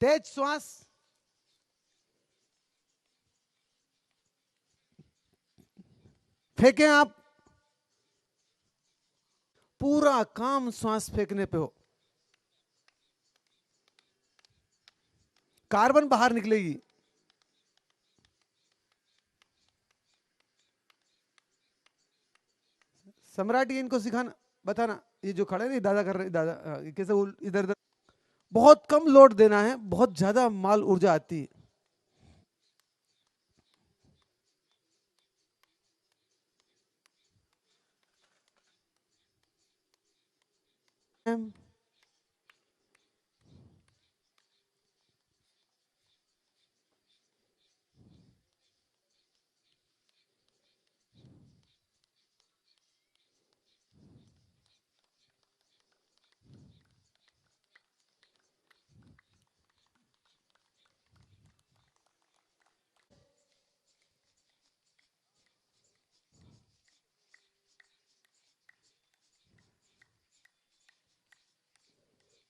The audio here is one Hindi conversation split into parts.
तेज श्वास, फेंकें आप। पूरा काम श्वास फेंकने पे हो। कार्बन बाहर निकलेगी। सम्राट ये इनको सिखाना, बताना। ये जो खड़े नहीं दादा कर रहे, दादा ये कैसे इधर उधर। बहुत कम लोड देना है, बहुत ज्यादा माल ऊर्जा आती है।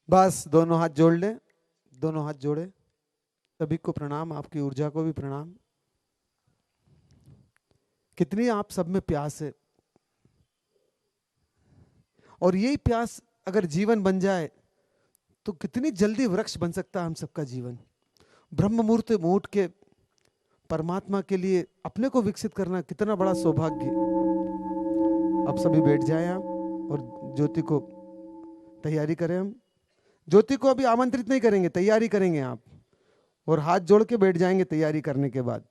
बस दोनों हाथ जोड़ ले, दोनों हाथ जोड़े। सभी को प्रणाम, आपकी ऊर्जा को भी प्रणाम। कितनी आप सब में प्यास है, और यही प्यास अगर जीवन बन जाए तो कितनी जल्दी वृक्ष बन सकता है हम सबका जीवन। ब्रह्म मुहूर्त में उठ के परमात्मा के लिए अपने को विकसित करना कितना बड़ा सौभाग्य। अब सभी बैठ जाएं आप, और ज्योति को तैयारी करें हम। ज्योति को अभी आमंत्रित नहीं करेंगे, तैयारी करेंगे आप, और हाथ जोड़ के बैठ जाएंगे तैयारी करने के बाद।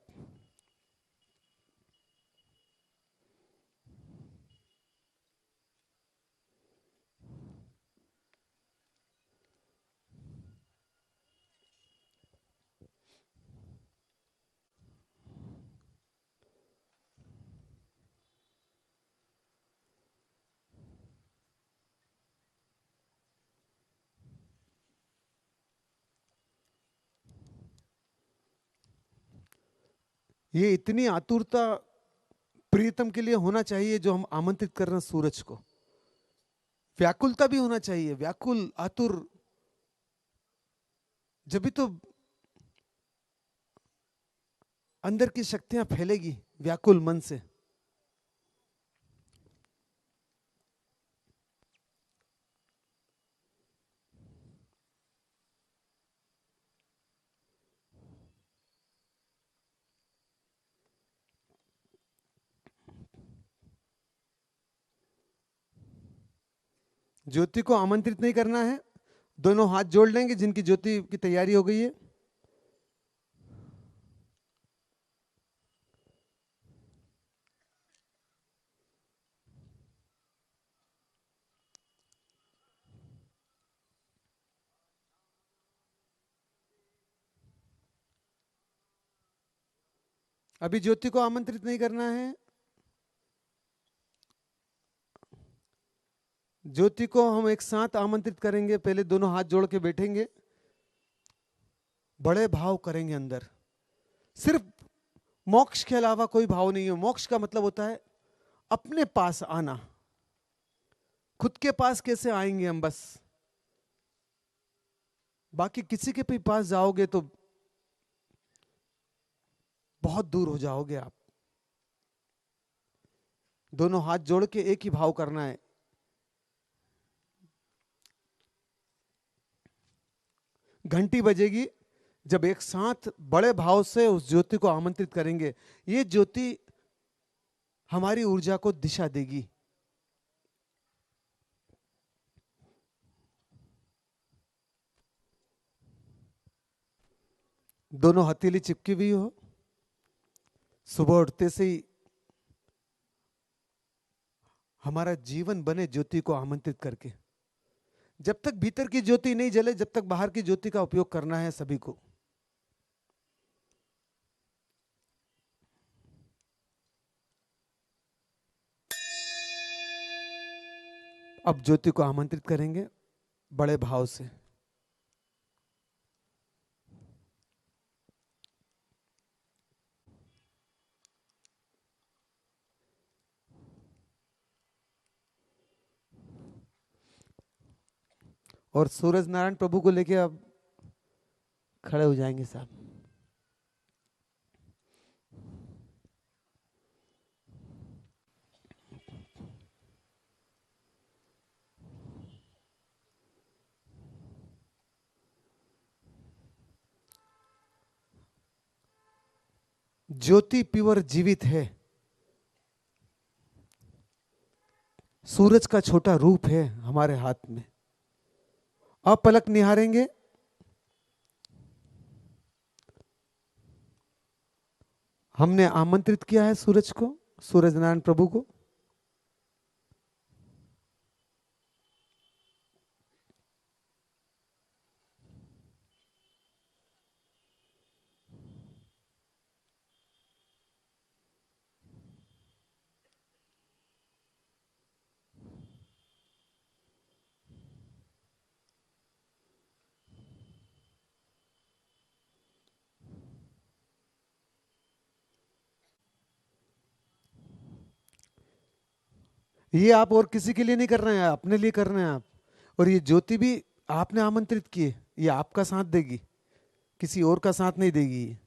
ये इतनी आतुरता प्रियतम के लिए होना चाहिए जो हम आमंत्रित कर रहे हैं सूरज को। व्याकुलता भी होना चाहिए, व्याकुल आतुर, जब भी तो अंदर की शक्तियां फैलेगी व्याकुल मन से। ज्योति को आमंत्रित नहीं करना है, दोनों हाथ जोड़ लेंगे जिनकी ज्योति की तैयारी हो गई है। अभी ज्योति को आमंत्रित नहीं करना है। ज्योति को हम एक साथ आमंत्रित करेंगे। पहले दोनों हाथ जोड़ के बैठेंगे, बड़े भाव करेंगे अंदर। सिर्फ मोक्ष के अलावा कोई भाव नहीं है। मोक्ष का मतलब होता है अपने पास आना। खुद के पास कैसे आएंगे हम, बस बाकी किसी के भी पास जाओगे तो बहुत दूर हो जाओगे आप। दोनों हाथ जोड़ के एक ही भाव करना है। घंटी बजेगी जब एक साथ बड़े भाव से उस ज्योति को आमंत्रित करेंगे। ये ज्योति हमारी ऊर्जा को दिशा देगी। दोनों हथेली चिपकी हुई हो। सुबह उठते से ही हमारा जीवन बने ज्योति को आमंत्रित करके। जब तक भीतर की ज्योति नहीं जले, जब तक बाहर की ज्योति का उपयोग करना है सभी को। अब ज्योति को आमंत्रित करेंगे बड़े भाव से। और सूरज नारायण प्रभु को लेके अब खड़े हो जाएंगे साहब। ज्योति प्योर जीवित है, सूरज का छोटा रूप है हमारे हाथ में। अब पलक निहारेंगे, हमने आमंत्रित किया है सूरज को, सूरज नारायण प्रभु को। ये आप और किसी के लिए नहीं कर रहे हैं, अपने लिए कर रहे हैं आप। और ये ज्योति भी आपने आमंत्रित की है, ये आपका साथ देगी, किसी और का साथ नहीं देगी ये।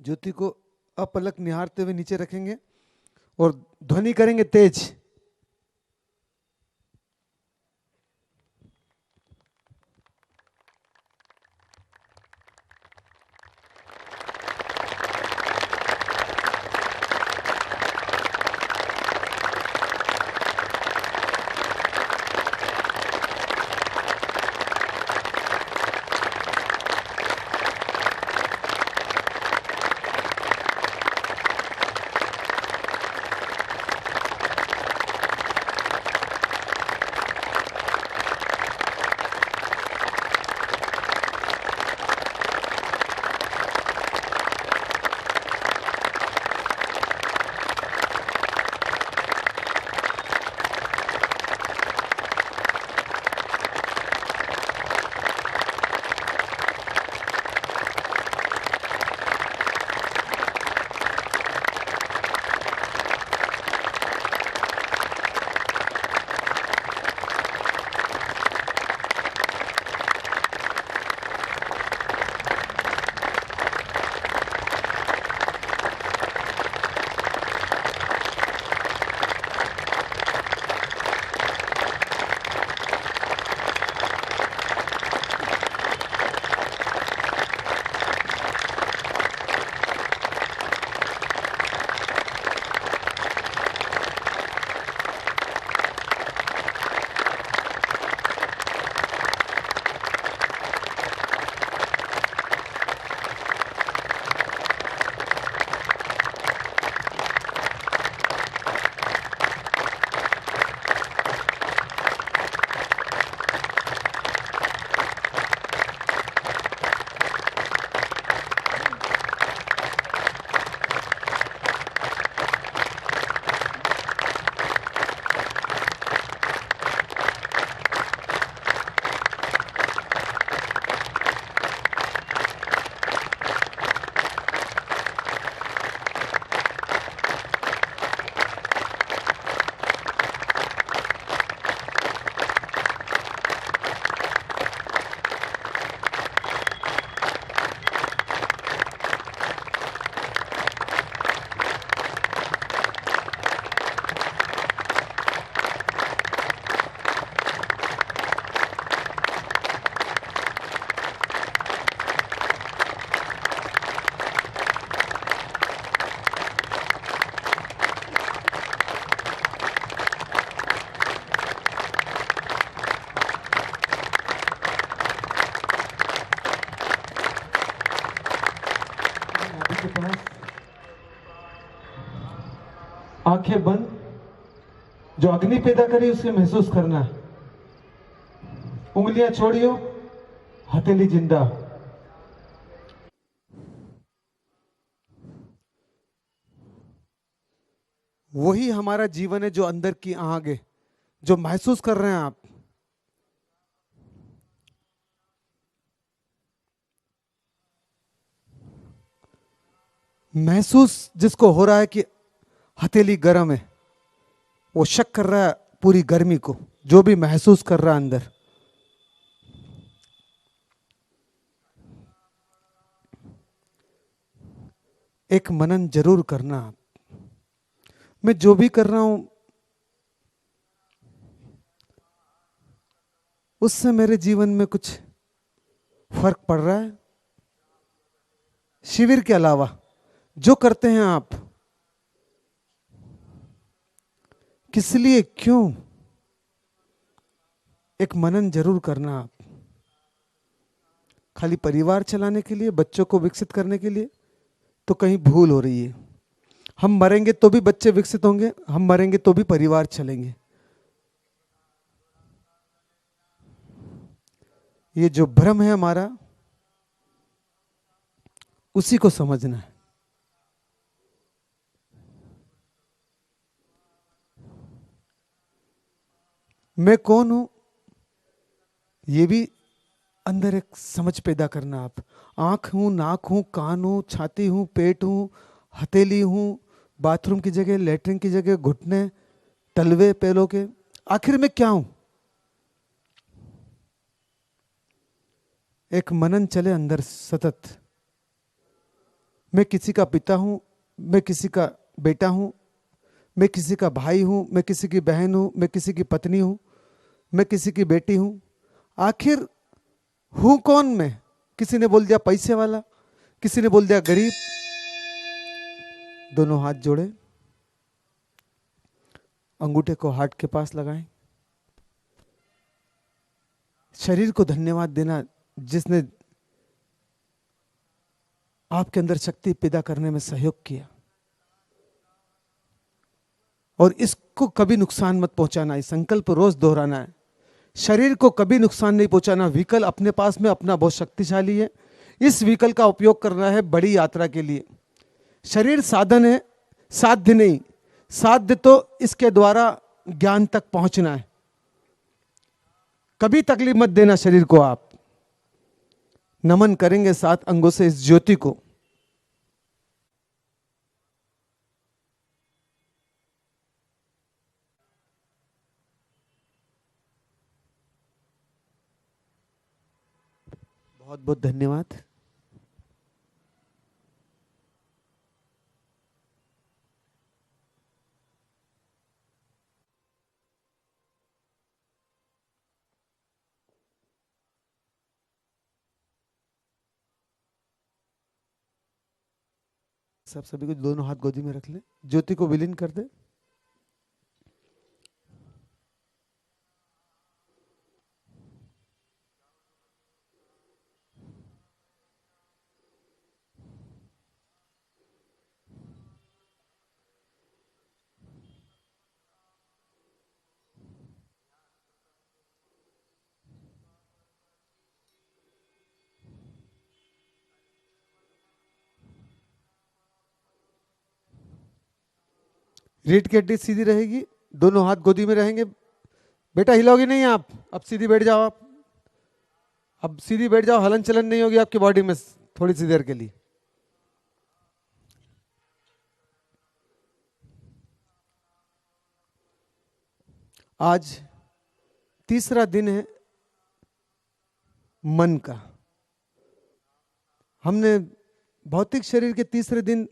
ज्योति को अपलक निहारते हुए नीचे रखेंगे और ध्वनि करेंगे तेज। के पास आंखें बंद, जो अग्नि पैदा करी उसे महसूस करना। उंगलियां छोड़ियो, हथेली जिंदा। वही हमारा जीवन है जो अंदर की आग है, जो महसूस कर रहे हैं आप। महसूस जिसको हो रहा है कि हथेली गर्म है, वो शक कर रहा है पूरी गर्मी को, जो भी महसूस कर रहा है अंदर। एक मनन जरूर करना आप। मैं जो भी कर रहा हूं उससे मेरे जीवन में कुछ फर्क पड़ रहा है? शिविर के अलावा जो करते हैं आप, किस लिए, क्यों? एक मनन जरूर करना आप। खाली परिवार चलाने के लिए, बच्चों को विकसित करने के लिए, तो कहीं भूल हो रही है। हम मरेंगे तो भी बच्चे विकसित होंगे, हम मरेंगे तो भी परिवार चलेंगे। ये जो भ्रम है हमारा, उसी को समझना है। मैं कौन हूं, ये भी अंदर एक समझ पैदा करना आप। आंख हूं, नाक हूं, कान हूं, छाती हूं, पेट हूं, हथेली हूं, बाथरूम की जगह, लेटरिन की जगह, घुटने, तलवे पैरों के, आखिर में क्या हूं? एक मनन चले अंदर सतत। मैं किसी का पिता हूं, मैं किसी का बेटा हूं, मैं किसी का भाई हूं, मैं किसी की बहन हूं, मैं किसी की पत्नी हूं, मैं किसी की बेटी हूं। आखिर हूं कौन मैं? किसी ने बोल दिया पैसे वाला, किसी ने बोल दिया गरीब। दोनों हाथ जोड़े, अंगूठे को हार्ट के पास लगाएं। शरीर को धन्यवाद देना जिसने आपके अंदर शक्ति पैदा करने में सहयोग किया। और इसको कभी नुकसान मत पहुंचाना, ये संकल्प रोज दोहराना है। शरीर को कभी नुकसान नहीं पहुंचाना। व्हीकल अपने पास में अपना बहुत शक्तिशाली है, इस व्हीकल का उपयोग करना है बड़ी यात्रा के लिए। शरीर साधन है, साध्य नहीं। साध्य तो इसके द्वारा ज्ञान तक पहुंचना है। कभी तकलीफ मत देना शरीर को। आप नमन करेंगे 7 अंगों से इस ज्योति को। बहुत बहुत धन्यवाद। सब सभी को दोनों हाथ गोदी में रख ले, ज्योति को विलीन कर दे। रीढ़ की हड्डी सीधी रहेगी, दोनों हाथ गोदी में रहेंगे। बेटा हिलोगे नहीं आप, अब सीधी बैठ जाओ। आप अब सीधी बैठ जाओ, हलन चलन नहीं होगी आपकी बॉडी में थोड़ी सी देर के लिए। आज तीसरा दिन है मन का। हमने भौतिक शरीर के तीसरे दिन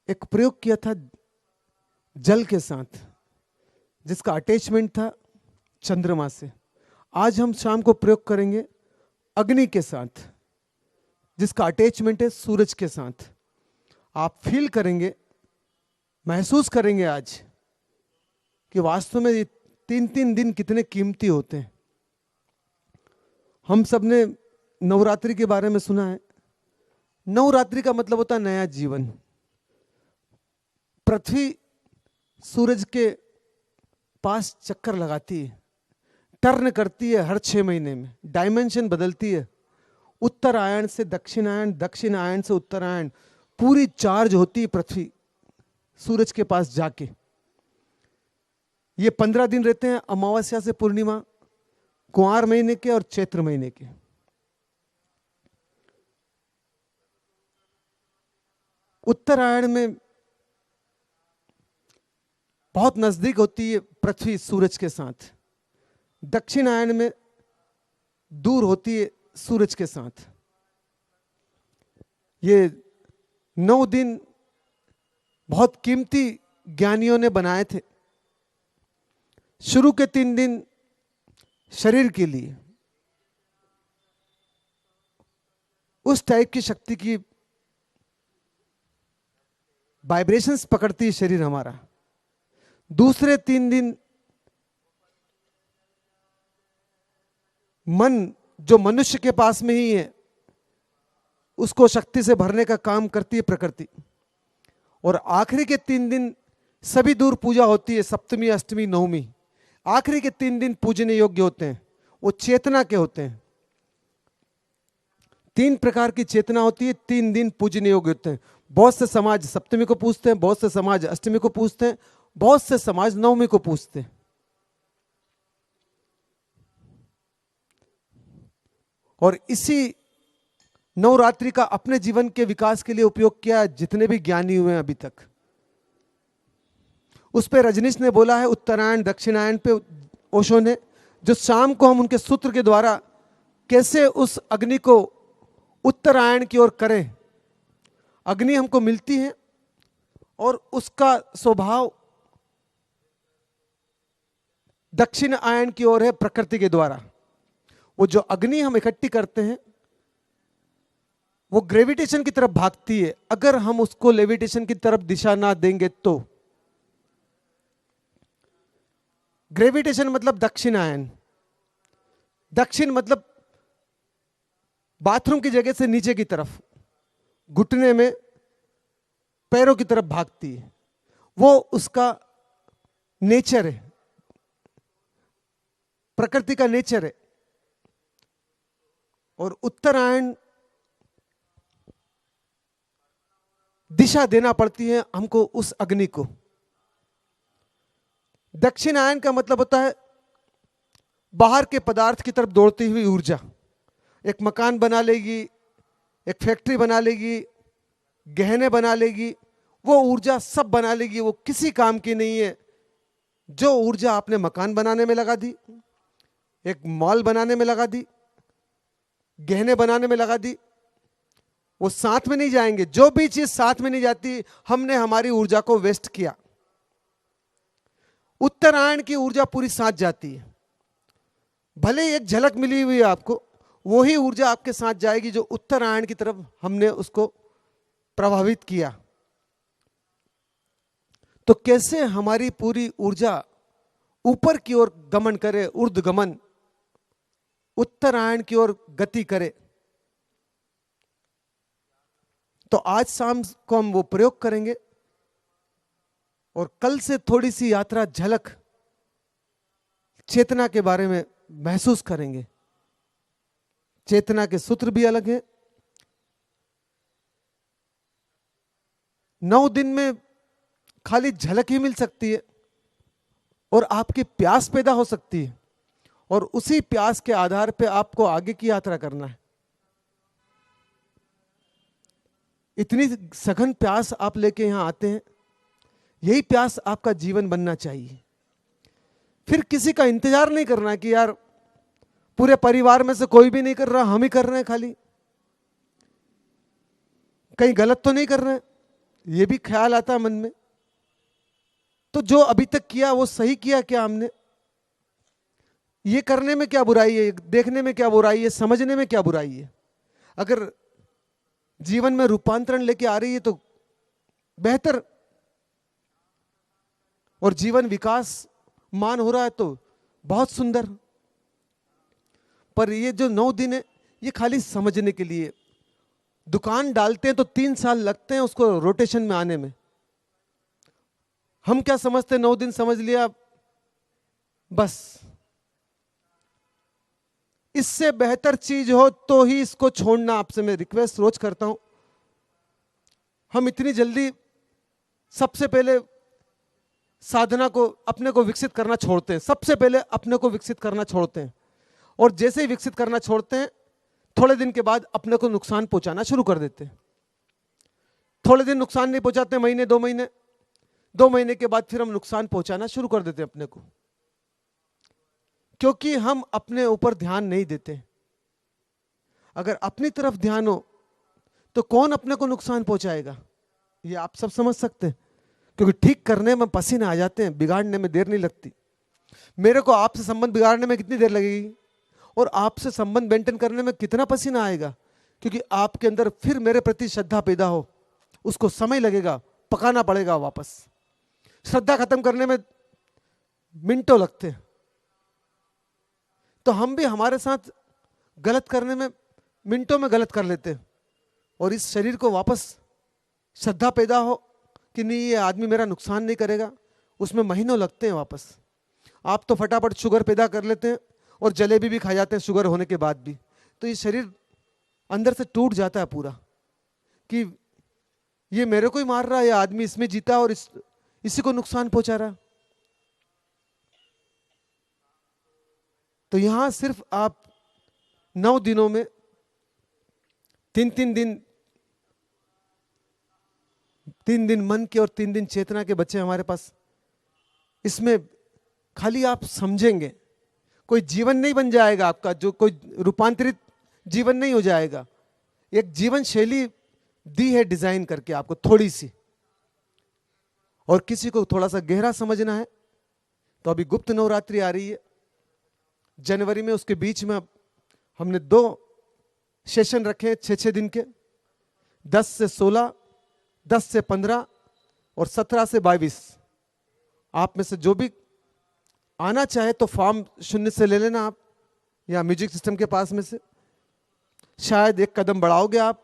एक प्रयोग किया था जल के साथ, जिसका अटैचमेंट था चंद्रमा से। आज हम शाम को प्रयोग करेंगे अग्नि के साथ, जिसका अटैचमेंट है सूरज के साथ। आप फील करेंगे, महसूस करेंगे आज कि वास्तव में ये 3-3 दिन कितने कीमती होते हैं। हम सब ने नवरात्रि के बारे में सुना है। नवरात्रि का मतलब होता है नया जीवन। पृथ्वी सूरज के पास चक्कर लगाती है, टर्न करती है हर 6 महीने में, डायमेंशन बदलती है। उत्तरायण से दक्षिणायन, दक्षिणायन से उत्तरायण, पूरी चार्ज होती है पृथ्वी सूरज के पास जाके। ये 15 दिन रहते हैं, अमावस्या से पूर्णिमा, कुंवार महीने के और चैत्र महीने के। उत्तरायण में बहुत नजदीक होती है पृथ्वी सूरज के साथ, दक्षिणायन में दूर होती है सूरज के साथ। ये 9 दिन बहुत कीमती ज्ञानियों ने बनाए थे। शुरू के 3 दिन शरीर के लिए, उस टाइप की शक्ति की वाइब्रेशंस पकड़ती है शरीर हमारा। दूसरे 3 दिन मन जो मनुष्य के पास में ही है, उसको शक्ति से भरने का काम करती है प्रकृति। और आखिरी के 3 दिन सभी दूर पूजा होती है, सप्तमी, अष्टमी, नवमी। आखिरी के 3 दिन पूजने योग्य होते हैं, वो चेतना के होते हैं। 3 प्रकार की चेतना होती है, 3 दिन पूजने योग्य होते हैं। बहुत से समाज सप्तमी को पूजते हैं, बहुत से समाज अष्टमी को पूजते हैं, बहुत से समाज नवमी को पूजते हैं। और इसी नवरात्रि का अपने जीवन के विकास के लिए उपयोग किया जितने भी ज्ञानी हुए हैं अभी तक। उस पे रजनीश ने बोला है उत्तरायण दक्षिणायन पे, ओशो ने, जो शाम को हम उनके सूत्र के द्वारा कैसे उस अग्नि को उत्तरायण की ओर करें। अग्नि हमको मिलती है और उसका स्वभाव दक्षिण आयन की ओर है प्रकृति के द्वारा। वो जो अग्नि हम इकट्ठी करते हैं वो ग्रेविटेशन की तरफ भागती है। अगर हम उसको लेविटेशन की तरफ दिशा ना देंगे तो ग्रेविटेशन मतलब दक्षिण आयन, दक्षिण मतलब बाथरूम की जगह से नीचे की तरफ, घुटने में पैरों की तरफ भागती है। वो उसका नेचर है, प्रकृति का नेचर है। और उत्तरायण दिशा देना पड़ती है हमको उस अग्नि को। दक्षिणायन का मतलब होता है बाहर के पदार्थ की तरफ दौड़ती हुई ऊर्जा। एक मकान बना लेगी, एक फैक्ट्री बना लेगी, गहने बना लेगी, वो ऊर्जा सब बना लेगी, वो किसी काम की नहीं है। जो ऊर्जा आपने मकान बनाने में लगा दी, एक मॉल बनाने में लगा दी, गहने बनाने में लगा दी, वो साथ में नहीं जाएंगे। जो भी चीज साथ में नहीं जाती, हमने हमारी ऊर्जा को वेस्ट किया। उत्तरायण की ऊर्जा पूरी साथ जाती है। भले एक झलक मिली हुई है आपको, वही ऊर्जा आपके साथ जाएगी जो उत्तरायण की तरफ हमने उसको प्रभावित किया। तो कैसे हमारी पूरी ऊर्जा ऊपर की ओर गमन करे, ऊर्ध्वगमन, उत्तरायण की ओर गति करे। तो आज शाम को हम वो प्रयोग करेंगे और कल से थोड़ी सी यात्रा, झलक चेतना के बारे में महसूस करेंगे। चेतना के सूत्र भी अलग हैं। 9 दिन में खाली झलक ही मिल सकती है और आपकी प्यास पैदा हो सकती है, और उसी प्यास के आधार पे आपको आगे की यात्रा करना है। इतनी सघन प्यास आप लेके यहां आते हैं, यही प्यास आपका जीवन बनना चाहिए। फिर किसी का इंतजार नहीं करना कि यार पूरे परिवार में से कोई भी नहीं कर रहा, हम ही कर रहे हैं, खाली कहीं गलत तो नहीं कर रहे हैं, ये भी ख्याल आता है मन में। तो जो अभी तक किया वो सही किया क्या हमने? ये करने में क्या बुराई है, देखने में क्या बुराई है, समझने में क्या बुराई है? अगर जीवन में रूपांतरण लेके आ रही है तो बेहतर, और जीवन विकास मान हो रहा है तो बहुत सुंदर। पर ये जो 9 दिन है ये खाली समझने के लिए। दुकान डालते हैं तो 3 साल लगते हैं उसको रोटेशन में आने में। हम क्या समझते हैं, 9 दिन समझ लिया बस। इससे बेहतर चीज हो तो ही इसको छोड़ना। आपसे मैं रिक्वेस्ट रोज करता हूं। हम इतनी जल्दी सबसे पहले साधना को, अपने को विकसित करना छोड़ते हैं। सबसे पहले अपने को विकसित करना छोड़ते हैं, और जैसे ही विकसित करना छोड़ते हैं थोड़े दिन के बाद अपने को नुकसान पहुंचाना शुरू कर देते हैं। थोड़े दिन नुकसान नहीं पहुंचाते, महीने 2 महीने, 2 महीने के बाद फिर हम नुकसान पहुंचाना शुरू कर देते हैं अपने को, क्योंकि हम अपने ऊपर ध्यान नहीं देते। अगर अपनी तरफ ध्यान हो तो कौन अपने को नुकसान पहुंचाएगा, ये आप सब समझ सकते हैं। क्योंकि ठीक करने में पसीने आ जाते हैं, बिगाड़ने में देर नहीं लगती। मेरे को आपसे संबंध बिगाड़ने में कितनी देर लगेगी, और आपसे संबंध मेंटेन करने में कितना पसीना आएगा, क्योंकि आपके अंदर फिर मेरे प्रति श्रद्धा पैदा हो, उसको समय लगेगा, पकाना पड़ेगा वापस। श्रद्धा खत्म करने में मिनटों लगते हैं। तो हम भी हमारे साथ गलत करने में मिनटों में गलत कर लेते हैं, और इस शरीर को वापस श्रद्धा पैदा हो कि नहीं ये आदमी मेरा नुकसान नहीं करेगा, उसमें महीनों लगते हैं वापस। आप तो फटाफट शुगर पैदा कर लेते हैं और जलेबी भी खा जाते हैं शुगर होने के बाद भी। तो ये शरीर अंदर से टूट जाता है पूरा कि ये मेरे को ही मार रहा है, ये आदमी इसमें जीता और इसी को नुकसान पहुंचा रहा। तो यहां सिर्फ आप 9 दिनों में 3 दिन 3 दिन मन के और 3 दिन चेतना के बच्चे हमारे पास। इसमें खाली आप समझेंगे, कोई जीवन नहीं बन जाएगा आपका, जो कोई रूपांतरित जीवन नहीं हो जाएगा। एक जीवन शैली दी है डिजाइन करके आपको थोड़ी सी। और किसी को थोड़ा सा गहरा समझना है तो अभी गुप्त नवरात्रि आ रही है जनवरी में, उसके बीच में हमने 2 सेशन रखे हैं 6-6 दिन के, 10 से 16, 10 से 15 और 17 से 22। आप में से जो भी आना चाहे तो फॉर्म 0 से ले लेना आप, या म्यूजिक सिस्टम के पास में से। शायद एक कदम बढ़ाओगे आप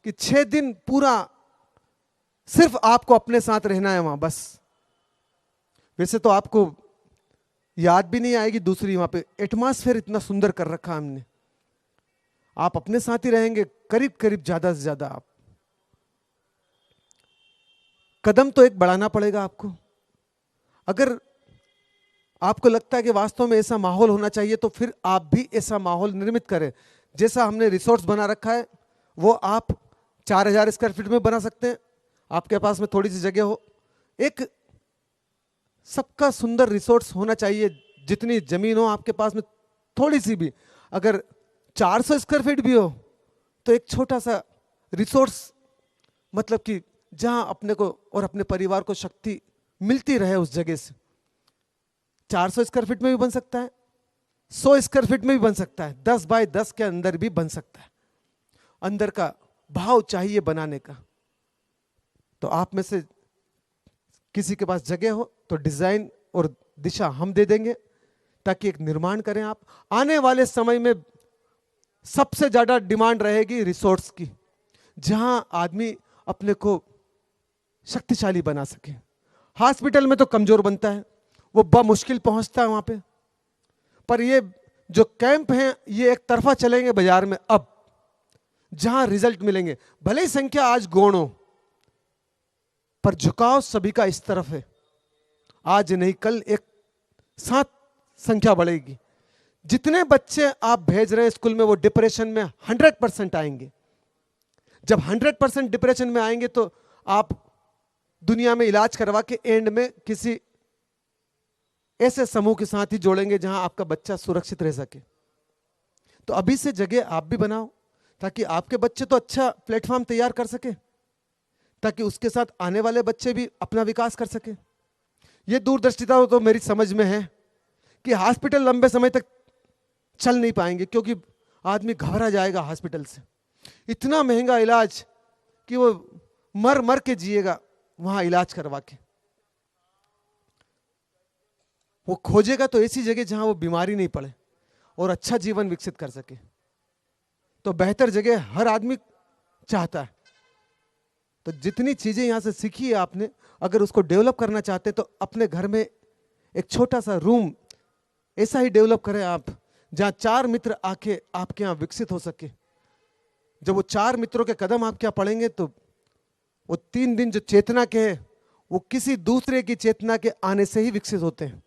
कि 6 दिन पूरा सिर्फ आपको अपने साथ रहना है वहां बस। वैसे तो आपको याद भी नहीं आएगी दूसरी, वहां पे एटमॉस्फेयर इतना सुंदर कर रखा हमने। आप अपने साथ ही रहेंगे करीब करीब, ज्यादा से ज्यादा आप कदम तो एक बढ़ाना पड़ेगा आपको। अगर आपको लगता है कि वास्तव में ऐसा माहौल होना चाहिए तो फिर आप भी ऐसा माहौल निर्मित करें। जैसा हमने रिसोर्स बना रखा है वो आप 4000 स्क्वायर फीट में बना सकते हैं, आपके पास में थोड़ी सी जगह हो। एक सबका सुंदर रिसोर्स होना चाहिए, जितनी जमीन हो आपके पास में थोड़ी सी भी, अगर 400 स्क्वायर फीट भी हो तो एक छोटा सा रिसोर्स, मतलब कि जहां अपने को और अपने परिवार को शक्ति मिलती रहे उस जगह से। 400 स्क्वायर फीट में भी बन सकता है, 100 स्क्वायर फीट में भी बन सकता है, 10 बाय 10 के अंदर भी बन सकता है। अंदर का भाव चाहिए बनाने का। तो आप में से किसी के पास जगह हो तो डिजाइन और दिशा हम दे देंगे ताकि एक निर्माण करें आप। आने वाले समय में सबसे ज्यादा डिमांड रहेगी रिसोर्स की, जहां आदमी अपने को शक्तिशाली बना सके। हॉस्पिटल में तो कमजोर बनता है, वो बमुश्किल पहुंचता है वहां पे। पर ये जो कैंप हैं ये एक तरफा चलेंगे बाजार में अब, जहां रिजल्ट मिलेंगे। भले ही संख्या आज गौण हो पर झुकाव सभी का इस तरफ है। आज नहीं कल एक साथ संख्या बढ़ेगी। जितने बच्चे आप भेज रहे हैं स्कूल में वो डिप्रेशन में 100% आएंगे। जब 100% डिप्रेशन में आएंगे तो आप दुनिया में इलाज करवा के एंड में किसी ऐसे समूह के साथ ही जोड़ेंगे जहां आपका बच्चा सुरक्षित रह सके। तो अभी से जगह आप भी बनाओ ताकि आपके बच्चे तो अच्छा प्लेटफॉर्म तैयार कर सके, ताकि उसके साथ आने वाले बच्चे भी अपना विकास कर सके। ये दूरदर्शिता तो मेरी समझ में है कि हॉस्पिटल लंबे समय तक चल नहीं पाएंगे, क्योंकि आदमी घबरा जाएगा हॉस्पिटल से। इतना महंगा इलाज कि वो मर मर के जिएगा वहां इलाज करवा के। वो खोजेगा तो ऐसी जगह जहां वो बीमारी नहीं पड़े और अच्छा जीवन विकसित कर सके। तो बेहतर जगह हर आदमी चाहता है। तो जितनी चीजें यहां से सीखी है आपने, अगर उसको डेवलप करना चाहते हैं तो अपने घर में एक छोटा सा रूम ऐसा ही डेवलप करें आप, जहां 4 मित्र आके आपके यहां विकसित हो सके। जब वो 4 मित्रों के कदम आपके यहां पड़ेंगे तो वो 3 दिन जो चेतना के हैं वो किसी दूसरे की चेतना के आने से ही विकसित होते हैं।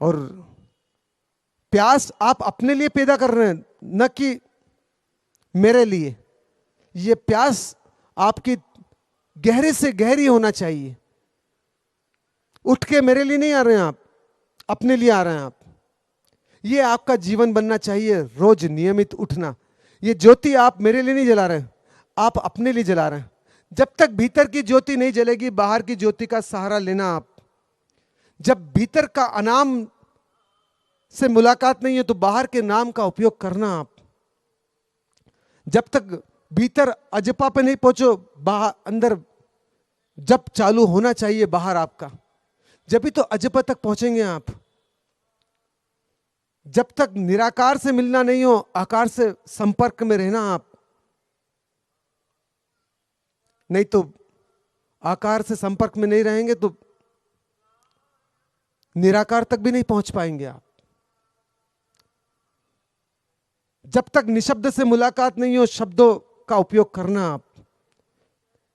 और प्यास आप अपने लिए पैदा कर रहे हैं, न कि मेरे लिए। ये प्यास आपकी गहरे से गहरी होना चाहिए। उठ के मेरे लिए नहीं आ रहे हैं आप, अपने लिए आ रहे हैं आप। ये आपका जीवन बनना चाहिए, रोज नियमित उठना। ये ज्योति आप मेरे लिए नहीं जला रहे हैं, आप अपने लिए जला रहे हैं। जब तक भीतर की ज्योति नहीं जलेगी बाहर की ज्योति का सहारा लेना आप। जब भीतर का अनाम से मुलाकात नहीं है तो बाहर के नाम का उपयोग करना आप। जब तक भीतर अजपा पे नहीं पहुंचो, बाहर अंदर जब चालू होना चाहिए बाहर आपका, जब भी तो अजपा तक पहुंचेंगे आप। जब तक निराकार से मिलना नहीं हो, आकार से संपर्क में रहना आप। नहीं तो आकार से संपर्क में नहीं रहेंगे तो निराकार तक भी नहीं पहुंच पाएंगे आप। जब तक निशब्द से मुलाकात नहीं हो, शब्दों का उपयोग करना आप।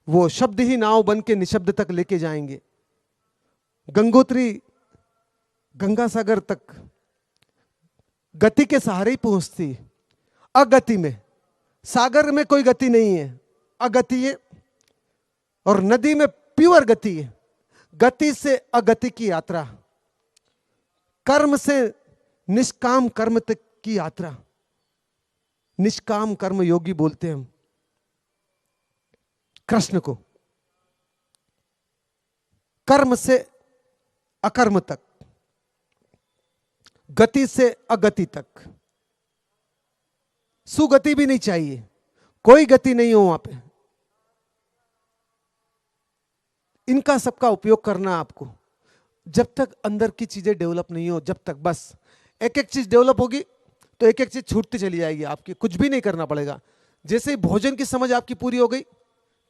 वो शब्द ही नाव बन के निशब्द तक लेके जाएंगे। गंगोत्री गंगा सागर तक गति के सहारे ही पहुंचती, अगति में। सागर में कोई गति नहीं है, अगति है। और नदी में प्योर गति है। गति से अगति की यात्रा, कर्म से निष्काम कर्म तक की यात्रा, निष्काम कर्म योगी बोलते हैं हम कृष्ण को। कर्म से अकर्म तक, गति से अगति तक, सुगति भी नहीं चाहिए, कोई गति नहीं हो वहां पे। इनका सबका उपयोग करना आपको। जब तक अंदर की चीजें डेवलप नहीं हो, जब तक बस एक एक चीज डेवलप होगी तो एक एक चीज छूटती चली जाएगी आपकी, कुछ भी नहीं करना पड़ेगा। जैसे ही भोजन की समझ आपकी पूरी हो गई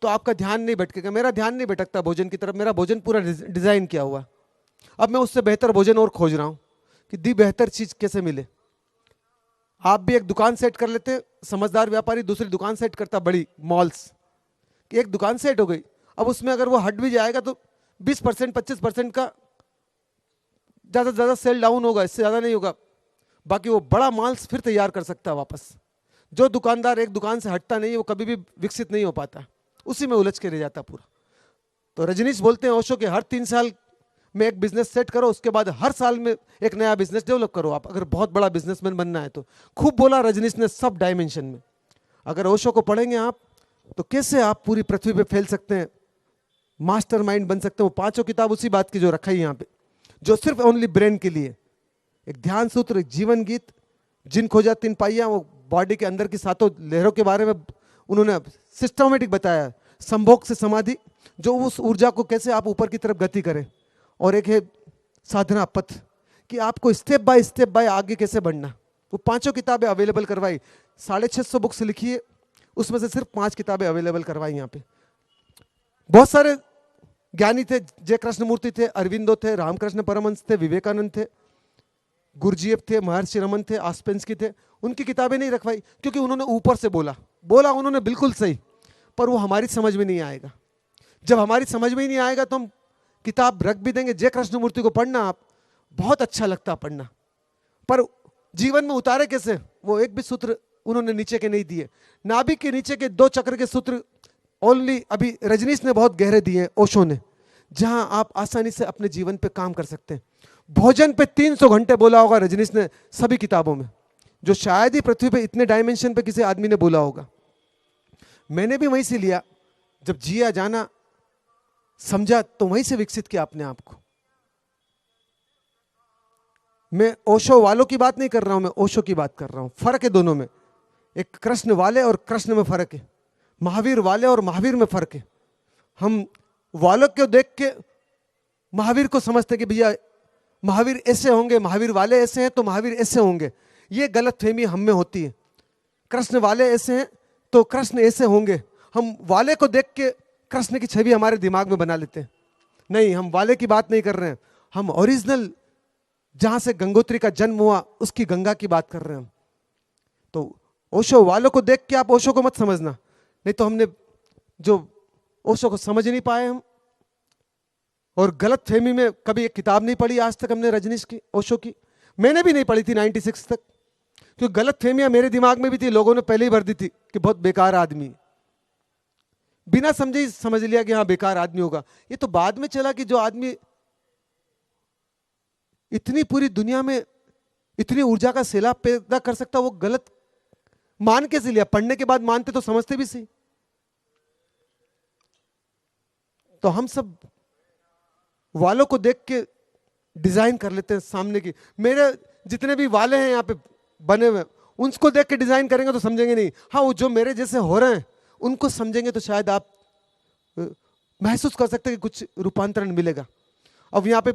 तो आपका ध्यान नहीं भटकेगा। मेरा ध्यान नहीं भटकता भोजन की तरफ, मेरा भोजन पूरा डिजाइन किया हुआ। अब मैं उससे बेहतर भोजन और खोज रहा हूं कि दी बेहतर चीज कैसे मिले। आप भी एक दुकान सेट कर लेते, समझदार व्यापारी दूसरी दुकान सेट करता, बड़ी मॉल्स की एक दुकान सेट हो गई। अब उसमें अगर वो हट भी जाएगा तो 20% 25% का ज्यादा से ज्यादा सेल डाउन होगा, इससे ज्यादा नहीं होगा। बाकी वो बड़ा माल फिर तैयार कर सकता है वापस। जो दुकानदार एक दुकान से हटता नहीं है वो कभी भी विकसित नहीं हो पाता, उसी में उलझ के रह जाता पूरा। तो रजनीश बोलते हैं ओशो के हर 3 साल में एक बिजनेस सेट करो, उसके बाद हर साल में एक नया बिजनेस डेवलप करो। आप अगर बहुत बड़ा बिजनेसमैन बनना है तो। खूब बोला रजनीश ने सब डायमेंशन में। अगर ओशो को पढ़ेंगे आप तो कैसे आप पूरी पृथ्वी पे फैल सकते हैं, मास्टरमाइंड बन सकते हैं। वो 5 किताब उसी बात की जो रखा है यहाँ पे, जो सिर्फ ओनली ब्रेन के लिए। एक ध्यान सूत्र, एक जीवन गीत, जिन खोजा 3 पाइयां, वो बॉडी के अंदर की 7 लहरों के बारे में उन्होंने सिस्टमेटिक बताया। संभोग से समाधि, जो उस ऊर्जा को कैसे आप ऊपर की तरफ गति करें। और एक है साधना पथ, कि आपको स्टेप बाय आगे कैसे बढ़ना। वो 5 किताबें अवेलेबल करवाई। 650 बुक्स लिखी है, उसमें से सिर्फ 5 किताबें अवेलेबल करवाई यहाँ पे। बहुत सारे ज्ञानी थे, जय कृष्णमूर्ति थे, अरविंदो थे, रामकृष्ण परमहंस थे, विवेकानंद थे, गुरुजीएफ थे, महर्षि रमन थे, आस्पेंस्की थे। उनकी किताबें नहीं रखवाई क्योंकि उन्होंने ऊपर से बोला उन्होंने बिल्कुल सही, पर वो हमारी समझ में नहीं आएगा। जब हमारी समझ में ही नहीं आएगा तो हम किताब रख भी देंगे। जय कृष्णमूर्ति को पढ़ना आप, बहुत अच्छा लगता पढ़ना, पर जीवन में उतारे कैसे, वो एक भी सूत्र उन्होंने नीचे के नहीं दिए। नाभिक के नीचे के 2 चक्र के सूत्र ओनली अभी रजनीश ने बहुत गहरे दिए, ओशो ने, जहां आप आसानी से अपने जीवन पे काम कर सकते हैं। भोजन पे 300 घंटे बोला होगा रजनीश ने सभी किताबों में, जो शायद ही पृथ्वी पे इतने डायमेंशन पे किसी आदमी ने बोला होगा। मैंने भी वहीं से लिया, जब जिया जाना समझा तो वहीं से विकसित किया अपने आप को। मैं ओशो वालों की बात नहीं कर रहा हूं, मैं ओशो की बात कर रहा हूं। फर्क है दोनों में, एक कृष्ण वाले और कृष्ण में फर्क है, महावीर वाले और महावीर में फर्क है। हम वालों को देख के महावीर को समझते कि भैया महावीर ऐसे होंगे, महावीर वाले ऐसे हैं तो महावीर ऐसे होंगे। ये गलत फहमी हम में होती है। कृष्ण वाले ऐसे हैं तो कृष्ण ऐसे होंगे। हम वाले को देख के कृष्ण की छवि हमारे दिमाग में बना लेते हैं। नहीं, हम वाले की बात नहीं कर रहे हैं, हम ओरिजिनल जहां से गंगोत्री का जन्म हुआ उसकी गंगा की बात कर रहे हैं हम। तो ओशो वालों को देख के आप ओशो को मत समझना, नहीं तो हमने जो ओशो को समझ नहीं पाए हम, और गलत फहमी में कभी एक किताब नहीं पढ़ी आज तक हमने रजनीश की, ओशो की। मैंने भी नहीं पढ़ी थी 96 तक, क्योंकि गलत फहमियां मेरे दिमाग में भी थी। लोगों ने पहले ही भर दी थी कि बहुत बेकार आदमी, बिना समझे ही समझ लिया कि हाँ बेकार आदमी होगा। ये तो बाद में चला कि जो आदमी इतनी पूरी दुनिया में इतनी ऊर्जा का सैलाब पैदा कर सकता, वो गलत मान कैसे लिया। पढ़ने के बाद मानते तो समझते भी सही। तो हम सब वालों को देख के डिजाइन कर लेते हैं सामने की। मेरे जितने भी वाले हैं यहाँ पे बने हुए, उनको देख के डिजाइन करेंगे तो समझेंगे नहीं। हाँ, वो जो मेरे जैसे हो रहे हैं उनको समझेंगे तो शायद आप महसूस कर सकते हैं कि कुछ रूपांतरण मिलेगा। अब यहाँ पे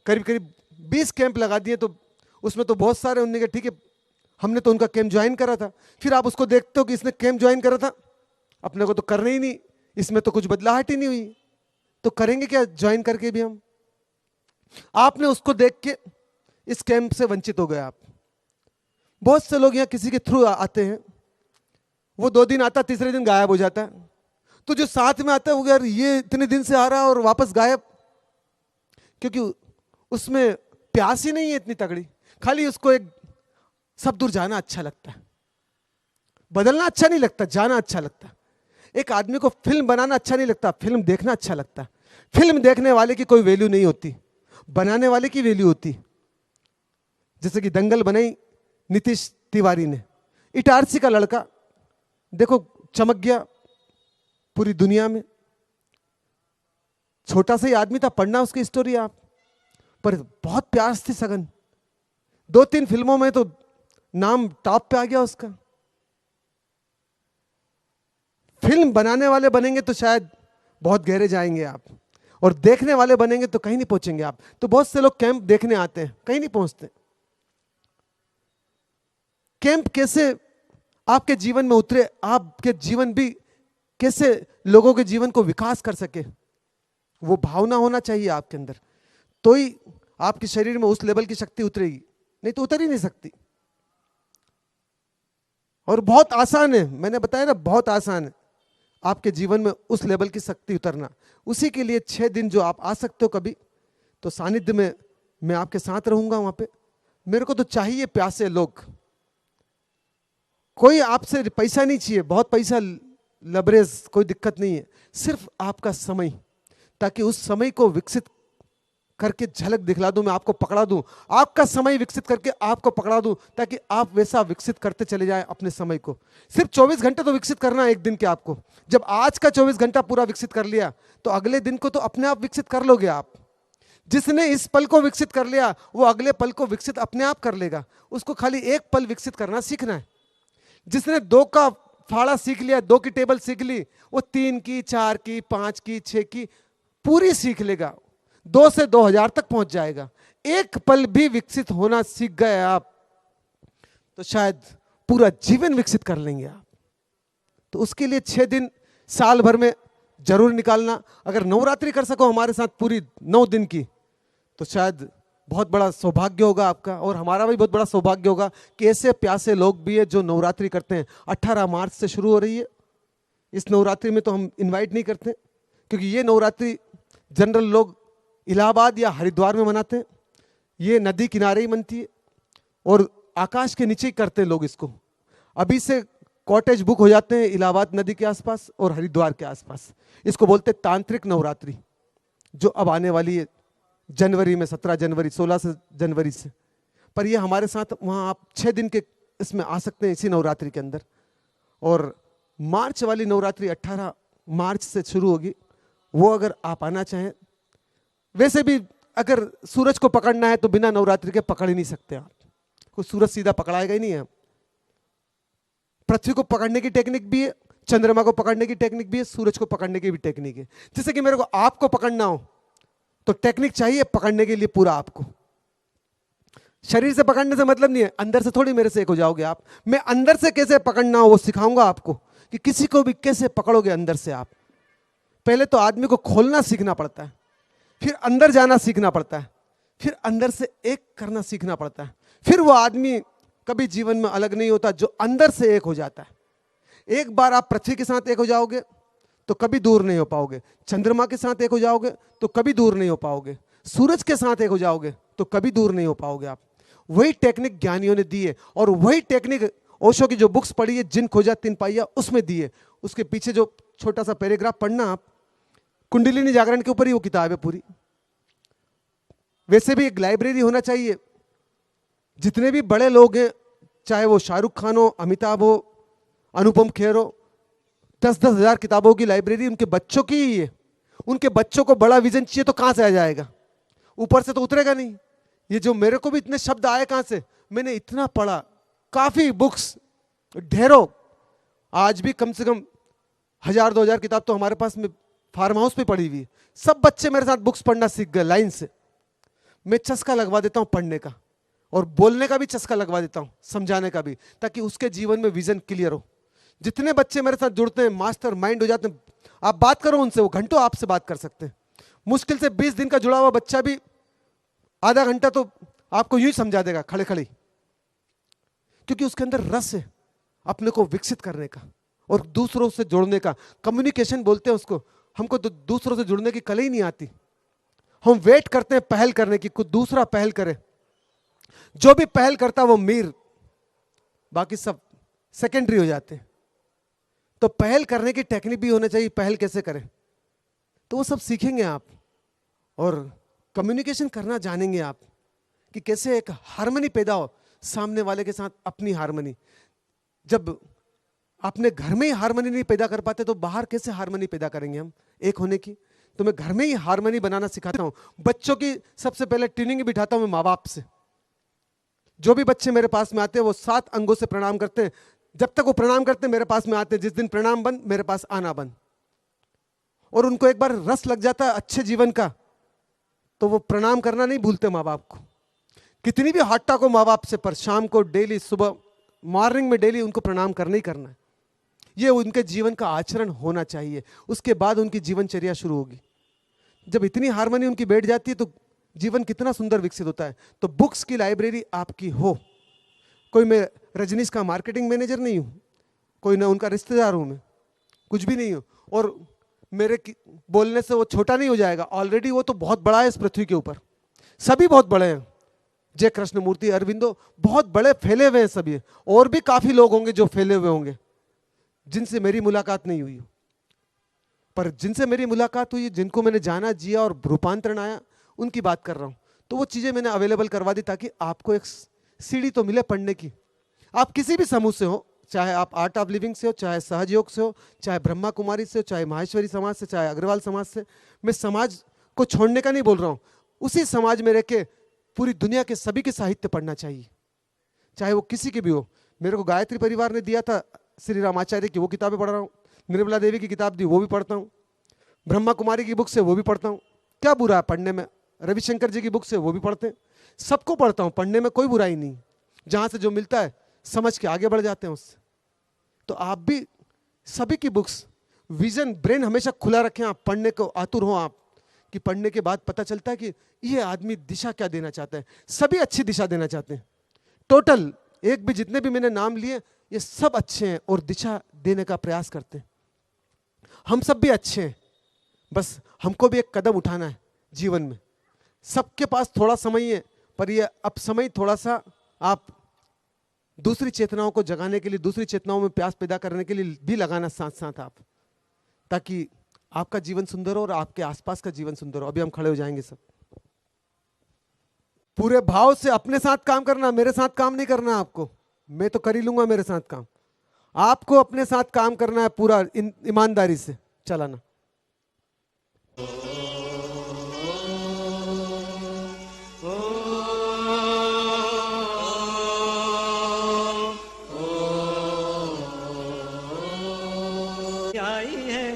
करीब करीब 20 कैंप लगा दिए, तो उसमें तो बहुत सारे उन्होंने कहा ठीक है, हमने तो उनका कैंप ज्वाइन करा था। फिर आप उसको देखते हो कि इसने कैंप ज्वाइन करा था, अपने को तो करना ही नहीं, इसमें तो कुछ बदलाहट ही नहीं हुई, तो करेंगे क्या ज्वाइन करके भी हम। आपने उसको देख के इस कैंप से वंचित हो गए आप। बहुत से लोग यहाँ किसी के थ्रू आते हैं, वो 2 दिन आता, तीसरे दिन गायब हो जाता है। तो जो साथ में आता है वो यार ये इतने दिन से आ रहा है और वापस गायब, क्योंकि उसमें प्यास ही नहीं है इतनी तगड़ी, खाली उसको एक सब दूर जाना अच्छा लगता है। बदलना अच्छा नहीं लगता, जाना अच्छा लगता है। एक आदमी को फिल्म बनाना अच्छा नहीं लगता, फिल्म देखना अच्छा लगता है। फिल्म देखने वाले की कोई वैल्यू नहीं होती, बनाने वाले की वैल्यू होती। जैसे कि दंगल बनाई नीतीश तिवारी ने, इटारसी का लड़का देखो चमक गया पूरी दुनिया में, छोटा सा ही आदमी था, पढ़ना उसकी स्टोरी आप, पर बहुत प्यार थी सघन। 2-3 फिल्मों में तो नाम टॉप पे आ गया उसका। फिल्म बनाने वाले बनेंगे तो शायद बहुत गहरे जाएंगे आप, और देखने वाले बनेंगे तो कहीं नहीं पहुंचेंगे आप। तो बहुत से लोग कैंप देखने आते हैं, कहीं नहीं पहुंचते। कैंप कैसे आपके जीवन में उतरे, आपके जीवन भी कैसे लोगों के जीवन को विकास कर सके, वो भावना होना चाहिए आपके अंदर, तो ही आपके शरीर में उस लेवल की शक्ति उतरेगी, नहीं तो उतर ही नहीं सकती। और बहुत आसान है, मैंने बताया ना, बहुत आसान है आपके जीवन में उस लेवल की शक्ति उतरना। उसी के लिए 6 दिन जो आप आ सकते हो कभी, तो सानिध्य में मैं आपके साथ रहूंगा वहां पे। मेरे को तो चाहिए प्यासे लोग, कोई आपसे पैसा नहीं चाहिए, बहुत पैसा लबरेज कोई दिक्कत नहीं है, सिर्फ आपका समय, ताकि उस समय को विकसित करके झलक दिखला दूं, मैं आपको पकड़ा दूं, आपका समय विकसित करके आपको पकड़ा दूं, ताकि आप वैसा विकसित करते चले जाएं अपने समय को। सिर्फ 24 घंटे तो विकसित करना है एक दिन के आपको। जब आज का 24 घंटा पूरा विकसित कर लिया तो अगले दिन को तो अपने आप विकसित कर लोगे आप। जिसने इस पल को विकसित कर लिया वो अगले पल को विकसित अपने आप कर लेगा, उसको खाली एक पल विकसित करना सीखना है। जिसने 2 का फाड़ा सीख लिया, 2 की टेबल सीख ली, वो 3 की, 4 की, 5 की, 6 की पूरी सीख लेगा, 2 से 2000 तक पहुंच जाएगा। एक पल भी विकसित होना सीख गए आप तो शायद पूरा जीवन विकसित कर लेंगे आप। तो उसके लिए 6 दिन साल भर में जरूर निकालना। अगर नवरात्रि कर सको हमारे साथ पूरी 9 दिन की, तो शायद बहुत बड़ा सौभाग्य होगा आपका, और हमारा भी बहुत बड़ा सौभाग्य होगा कि ऐसे प्यासे लोग भी है जो नवरात्रि करते हैं। 18 मार्च से शुरू हो रही है। इस नवरात्रि में तो हम इनवाइट नहीं करते, क्योंकि ये नवरात्रि जनरल लोग इलाहाबाद या हरिद्वार में मनाते हैं, ये नदी किनारे ही मनती है और आकाश के नीचे ही करते हैं लोग इसको। अभी से कॉटेज बुक हो जाते हैं इलाहाबाद नदी के आसपास और हरिद्वार के आसपास। इसको बोलते हैं तांत्रिक नवरात्रि, जो अब आने वाली है जनवरी में, 17 जनवरी, 16 जनवरी से। पर ये हमारे साथ वहाँ आप 6 दिन के इसमें आ सकते हैं इसी नवरात्रि के अंदर। और मार्च वाली नवरात्रि 18 मार्च से शुरू होगी, वो अगर आप आना चाहें। वैसे भी अगर सूरज को पकड़ना है तो बिना नवरात्रि के पकड़ ही नहीं सकते आप, कोई सूरज सीधा पकड़ाएगा ही नहीं है। पृथ्वी को पकड़ने की टेक्निक भी है, चंद्रमा को पकड़ने की टेक्निक भी है, सूरज को पकड़ने की भी टेक्निक है। जैसे कि मेरे को आपको पकड़ना हो तो टेक्निक चाहिए पकड़ने के लिए पूरा आपको। शरीर से पकड़ने से मतलब नहीं है, अंदर से थोड़ी मेरे से एक हो जाओगे आप। मैं अंदर से कैसे पकड़ना हो वो सिखाऊंगा आपको, कि किसी को भी कैसे पकड़ोगे अंदर से आप। पहले तो आदमी को खोलना सीखना पड़ता है, फिर अंदर जाना सीखना पड़ता है, फिर अंदर से एक करना सीखना पड़ता है। फिर वो आदमी कभी जीवन में अलग नहीं होता जो अंदर से एक हो जाता है। एक बार आप पृथ्वी के साथ एक हो जाओगे तो कभी दूर नहीं हो पाओगे, चंद्रमा के साथ एक हो जाओगे तो कभी दूर नहीं हो पाओगे, सूरज के साथ एक हो जाओगे तो कभी दूर नहीं हो पाओगे आप। वही टेक्निक ज्ञानियों ने दी है, और वही टेक्निक ओशो की जो बुक्स पढ़ी है, जिन खोजा तिन पाइया, उसमें दी है। उसके पीछे जो छोटा सा पैराग्राफ पढ़ना आप, कुंडलिनी जागरण के ऊपर ही वो किताब है पूरी। वैसे भी एक लाइब्रेरी होना चाहिए। जितने भी बड़े लोग हैं, चाहे वो शाहरुख खान हो, अमिताभ हो, अनुपम खेर हो, 10-10 हजार किताबों की लाइब्रेरी उनके बच्चों की ही है। उनके बच्चों को बड़ा विजन चाहिए तो कहां से आ जाएगा, ऊपर से तो उतरेगा नहीं। ये जो मेरे को भी इतने शब्द आए कहां से, मैंने इतना पढ़ा, काफी बुक्स, ढेरों। आज भी कम से कम 1000-2000 किताब तो हमारे पास में फार्म हाउस पे पड़ी हुई है। सब बच्चे मेरे साथ बुक्स पढ़ना सीख गए लाइन से। मैं चस्का लगवा देता हूं पढ़ने का, और बोलने का भी चस्का लगवा देता हूं, समझाने का भी, ताकि उसके जीवन में विजन क्लियर हो। जितने बच्चे मेरे साथ जुड़ते हैं मास्टर माइंड हो जाते हैं। आप बात करो उनसे, वो घंटों आपसे बात कर सकते हैं। मुश्किल से 20 दिन का जुड़ा हुआ बच्चा भी आधा घंटा तो आपको यूं ही समझा देगा खड़े खड़े, क्योंकि उसके अंदर रस है अपने को विकसित करने का और दूसरों से जुड़ने का। कम्युनिकेशन बोलते हैं उसको। हमको तो दूसरों से जुड़ने की कला ही नहीं आती। हम वेट करते हैं पहल करने की, कुछ दूसरा पहल करे। जो भी पहल करता वो मीर, बाकी सब सेकेंडरी हो जाते हैं। तो पहल करने की टेक्निक भी होना चाहिए, पहल कैसे करें, तो वो सब सीखेंगे आप। और कम्युनिकेशन करना जानेंगे आप, कि कैसे एक हार्मनी पैदा हो सामने वाले के साथ, अपनी हार्मनी। जब अपने घर में ही हार्मनी नहीं पैदा कर पाते तो बाहर कैसे हार्मनी पैदा करेंगे हम एक होने की। तो मैं घर में ही हार्मनी बनाना सिखाता हूँ। बच्चों की सबसे पहले ट्रेनिंग बिठाता हूँ मैं माँ बाप से। जो भी बच्चे मेरे पास में आते हैं वो 7 अंगों से प्रणाम करते हैं। जब तक वो प्रणाम करते हैं मेरे पास में आते हैं, जिस दिन प्रणाम बंद मेरे पास आना बंद। और उनको एक बार रस लग जाता है अच्छे जीवन का तो वो प्रणाम करना नहीं भूलते माँ बाप को। कितनी भी हट्टा को माँ बाप से, पर शाम को डेली, सुबह मॉर्निंग में डेली उनको प्रणाम करना ही करना है। ये उनके जीवन का आचरण होना चाहिए। उसके बाद उनकी जीवनचर्या शुरू होगी। जब इतनी हार्मनी उनकी बैठ जाती है तो जीवन कितना सुंदर विकसित होता है। तो बुक्स की लाइब्रेरी आपकी हो। कोई मैं रजनीश का मार्केटिंग मैनेजर नहीं हूँ, कोई ना उनका रिश्तेदार हूँ, मैं कुछ भी नहीं हूँ। और मेरे बोलने से वो छोटा नहीं हो जाएगा, ऑलरेडी वो तो बहुत बड़ा है इस पृथ्वी के ऊपर। सभी बहुत बड़े हैं। जय कृष्णमूर्ति, अरविंदो बहुत बड़े फैले हुए हैं सभी। और भी काफी लोग होंगे जो फैले हुए होंगे जिनसे मेरी मुलाकात नहीं हुई, पर जिनसे मेरी मुलाकात हुई, जिनको मैंने जाना, जिया और रूपांतरण आया, उनकी बात कर रहा हूं। तो वो चीजें मैंने अवेलेबल करवा दी ताकि आपको एक सीढ़ी तो मिले पढ़ने की। आप किसी भी समूह से हो, चाहे आप आर्ट ऑफ लिविंग से हो, चाहे सहजयोग से हो, चाहे ब्रह्मा कुमारी से हो, चाहे माहेश्वरी समाज से, चाहे अग्रवाल समाज से। मैं समाज को छोड़ने का नहीं बोल रहा हूं। उसी समाज में रह के पूरी दुनिया के सभी के साहित्य पढ़ना चाहिए, चाहे वो किसी के भी हो। मेरे को गायत्री परिवार ने दिया था श्री रामाचार्य की, वो किताबें पढ़ रहा हूँ। निर्मला देवी की किताब दी, वो भी पढ़ता हूँ। ब्रह्मा कुमारी की बुक से वो भी पढ़ता हूँ। क्या बुरा है पढ़ने में? रविशंकर जी की बुक से वो भी पढ़ते हैं। सबको पढ़ता हूँ, पढ़ने में कोई बुराई नहीं। जहाँ से जो मिलता है समझ के आगे बढ़ जाते हैं उससे। तो आप भी सभी की बुक्स, विजन, ब्रेन हमेशा खुला रखें। आप पढ़ने को आतुर हो आप, कि पढ़ने के बाद पता चलता है कि ये आदमी दिशा क्या देना चाहता है। सभी अच्छी दिशा देना चाहते हैं। टोटल एक भी, जितने भी मैंने नाम लिए, ये सब अच्छे हैं और दिशा देने का प्रयास करते हैं। हम सब भी अच्छे हैं, बस हमको भी एक कदम उठाना है जीवन में। सबके पास थोड़ा समय है, पर ये अब समय थोड़ा सा आप दूसरी चेतनाओं को जगाने के लिए, दूसरी चेतनाओं में प्यास पैदा करने के लिए भी लगाना साथ साथ आप, ताकि आपका जीवन सुंदर हो और आपके आसपास का जीवन सुंदर हो। अभी हम खड़े हो जाएंगे सब। पूरे भाव से अपने साथ काम करना, मेरे साथ काम नहीं करना आपको। मैं तो कर ही लूंगा मेरे साथ काम, आपको अपने साथ काम करना है पूरा ईमानदारी से चलाना। आई है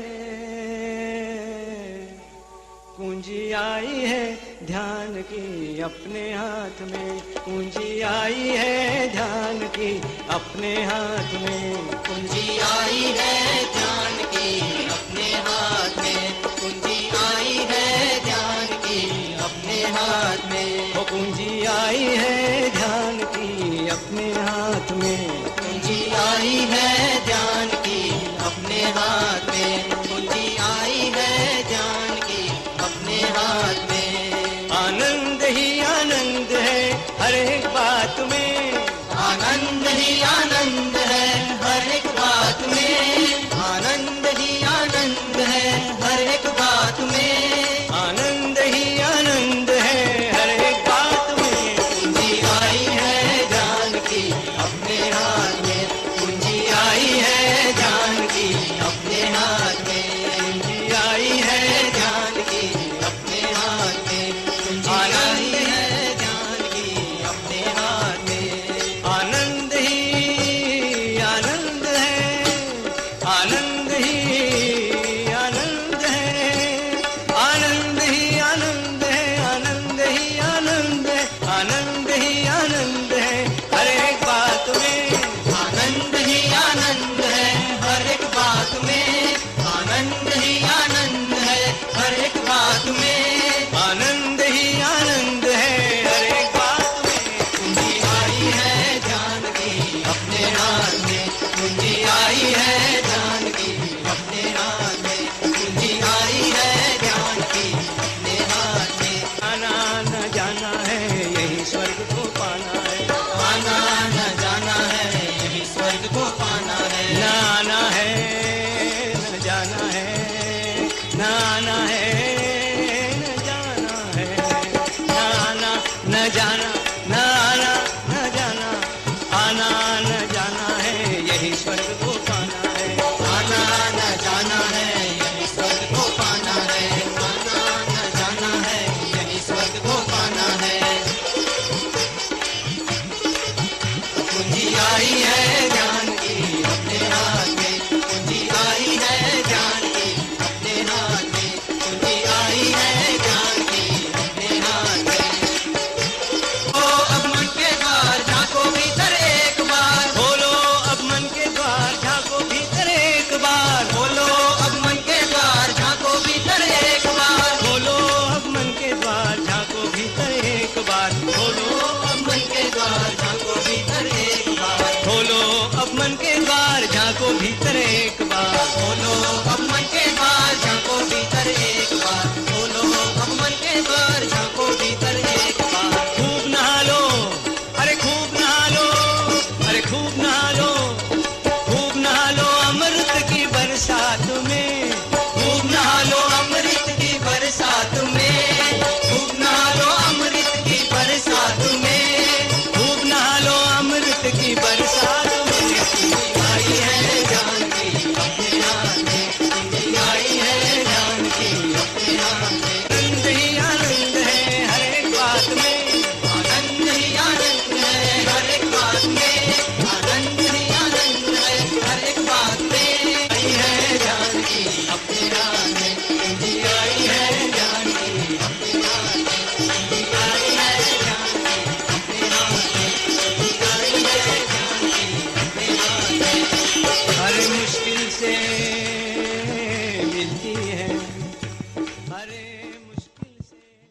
पूंजी, आई है ध्यान की अपने हाथ में। पूंजी आई है ध्यान की अपने हाथ में। पूंजी आई है ध्यान की अपने हाथ में। पूंजी आई है ध्यान की अपने हाथ में। वो पूंजी आई है ध्यान की अपने हाथ में। पूंजी आई है ध्यान की अपने हाथ में। पूंजी आई है ध्यान की अपने हाथ में। आनंद ही आनंद है हर एक बात में। आनंद ही आनंद है हर एक बात में। आनंद ही आनंद है हर एक बात में। आनंद ही आनंद है हर एक बात में। पूंजी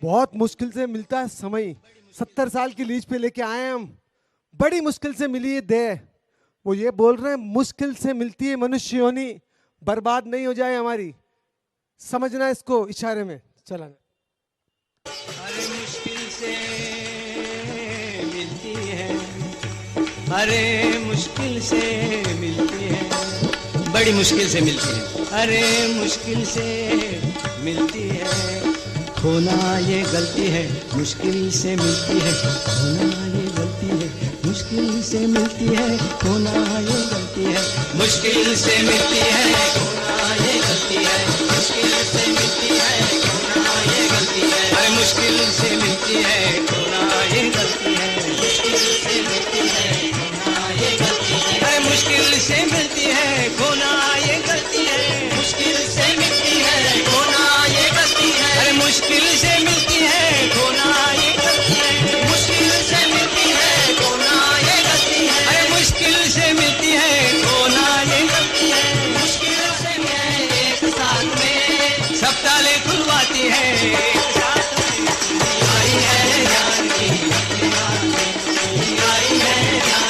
बहुत मुश्किल से मिलता है समय। 70 साल की लीज पे लेके आए हम, बड़ी मुश्किल से मिली है देह। वो ये बोल रहे हैं मुश्किल से मिलती है मनुष्य योनि, बर्बाद नहीं हो जाए हमारी। समझना इसको इशारे में चलाना। अरे मुश्किल से मिलती है, अरे मुश्किल से मिलती है, बड़ी मुश्किल से मिलती है, अरे मुश्किल से मिलती है। खोना ये गलती है, मुश्किल से मिलती है, खोना ये गलती है, मुश्किल से मिलती है, खोना ये गलती है, मुश्किल से मिलती है, खोना ये गलती है, मुश्किल से मिलती है, खोना ये गलती है, अरे मुश्किल से मिलती है, खोना ये गलती है, मुश्किल से मिलती है, खोना ये गलती है, अरे मुश्किल से मिलती है, खोना ये गलती है, मुश्किल से मिलती है, खोना ये गलती है, अरे मुश्किल से मिलती है, खोना ये गलती है, मुश्किल से मिलती है, खोना ये गलती है, अरे मुश्किल से मिलती है, खोना ये गलती है, मुश्किल से मिलती है, एक साथ में सब ताले खुलवाती है, एक साथ में आई है ज्ञान की अपने हाथ में, आई है ज्ञान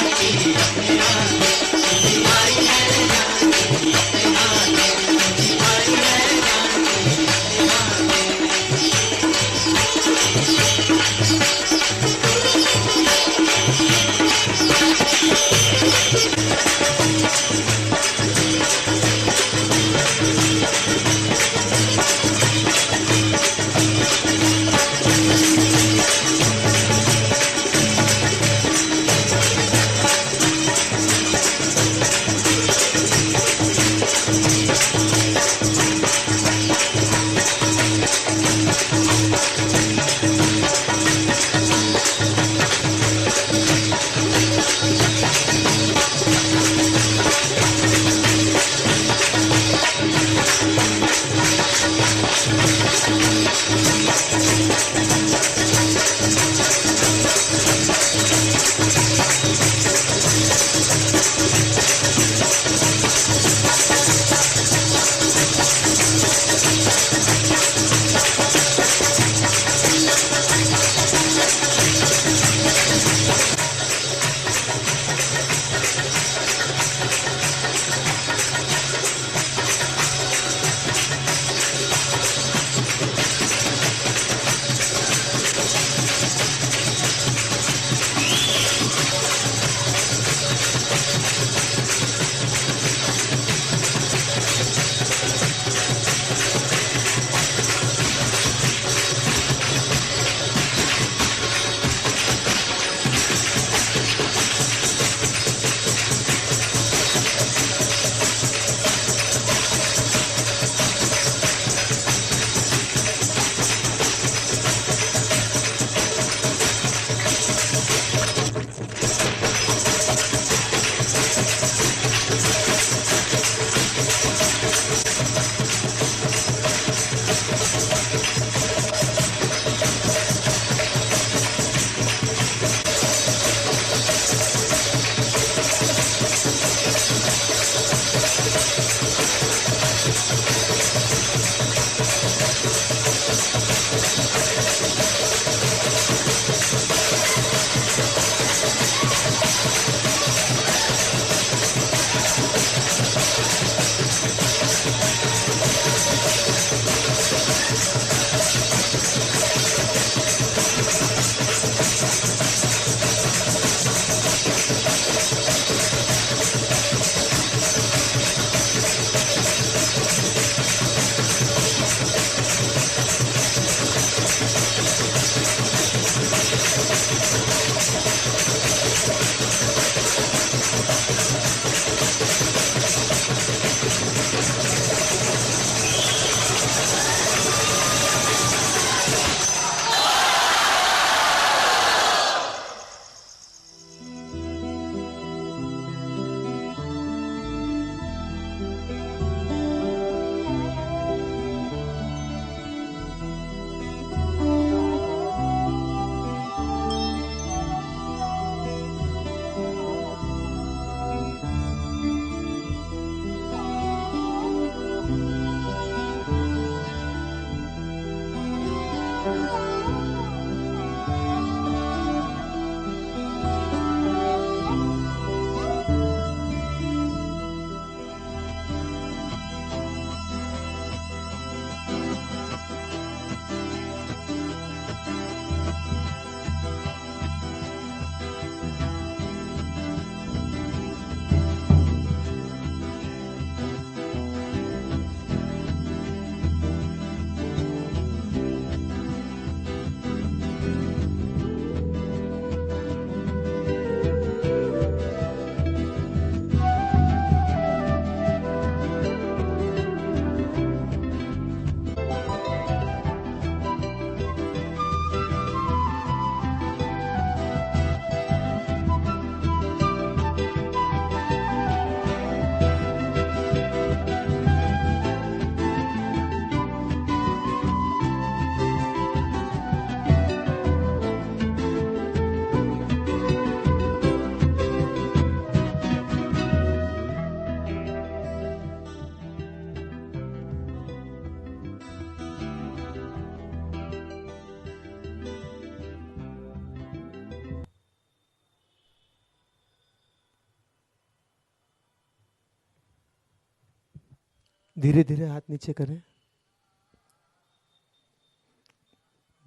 धीरे धीरे हाथ नीचे करें,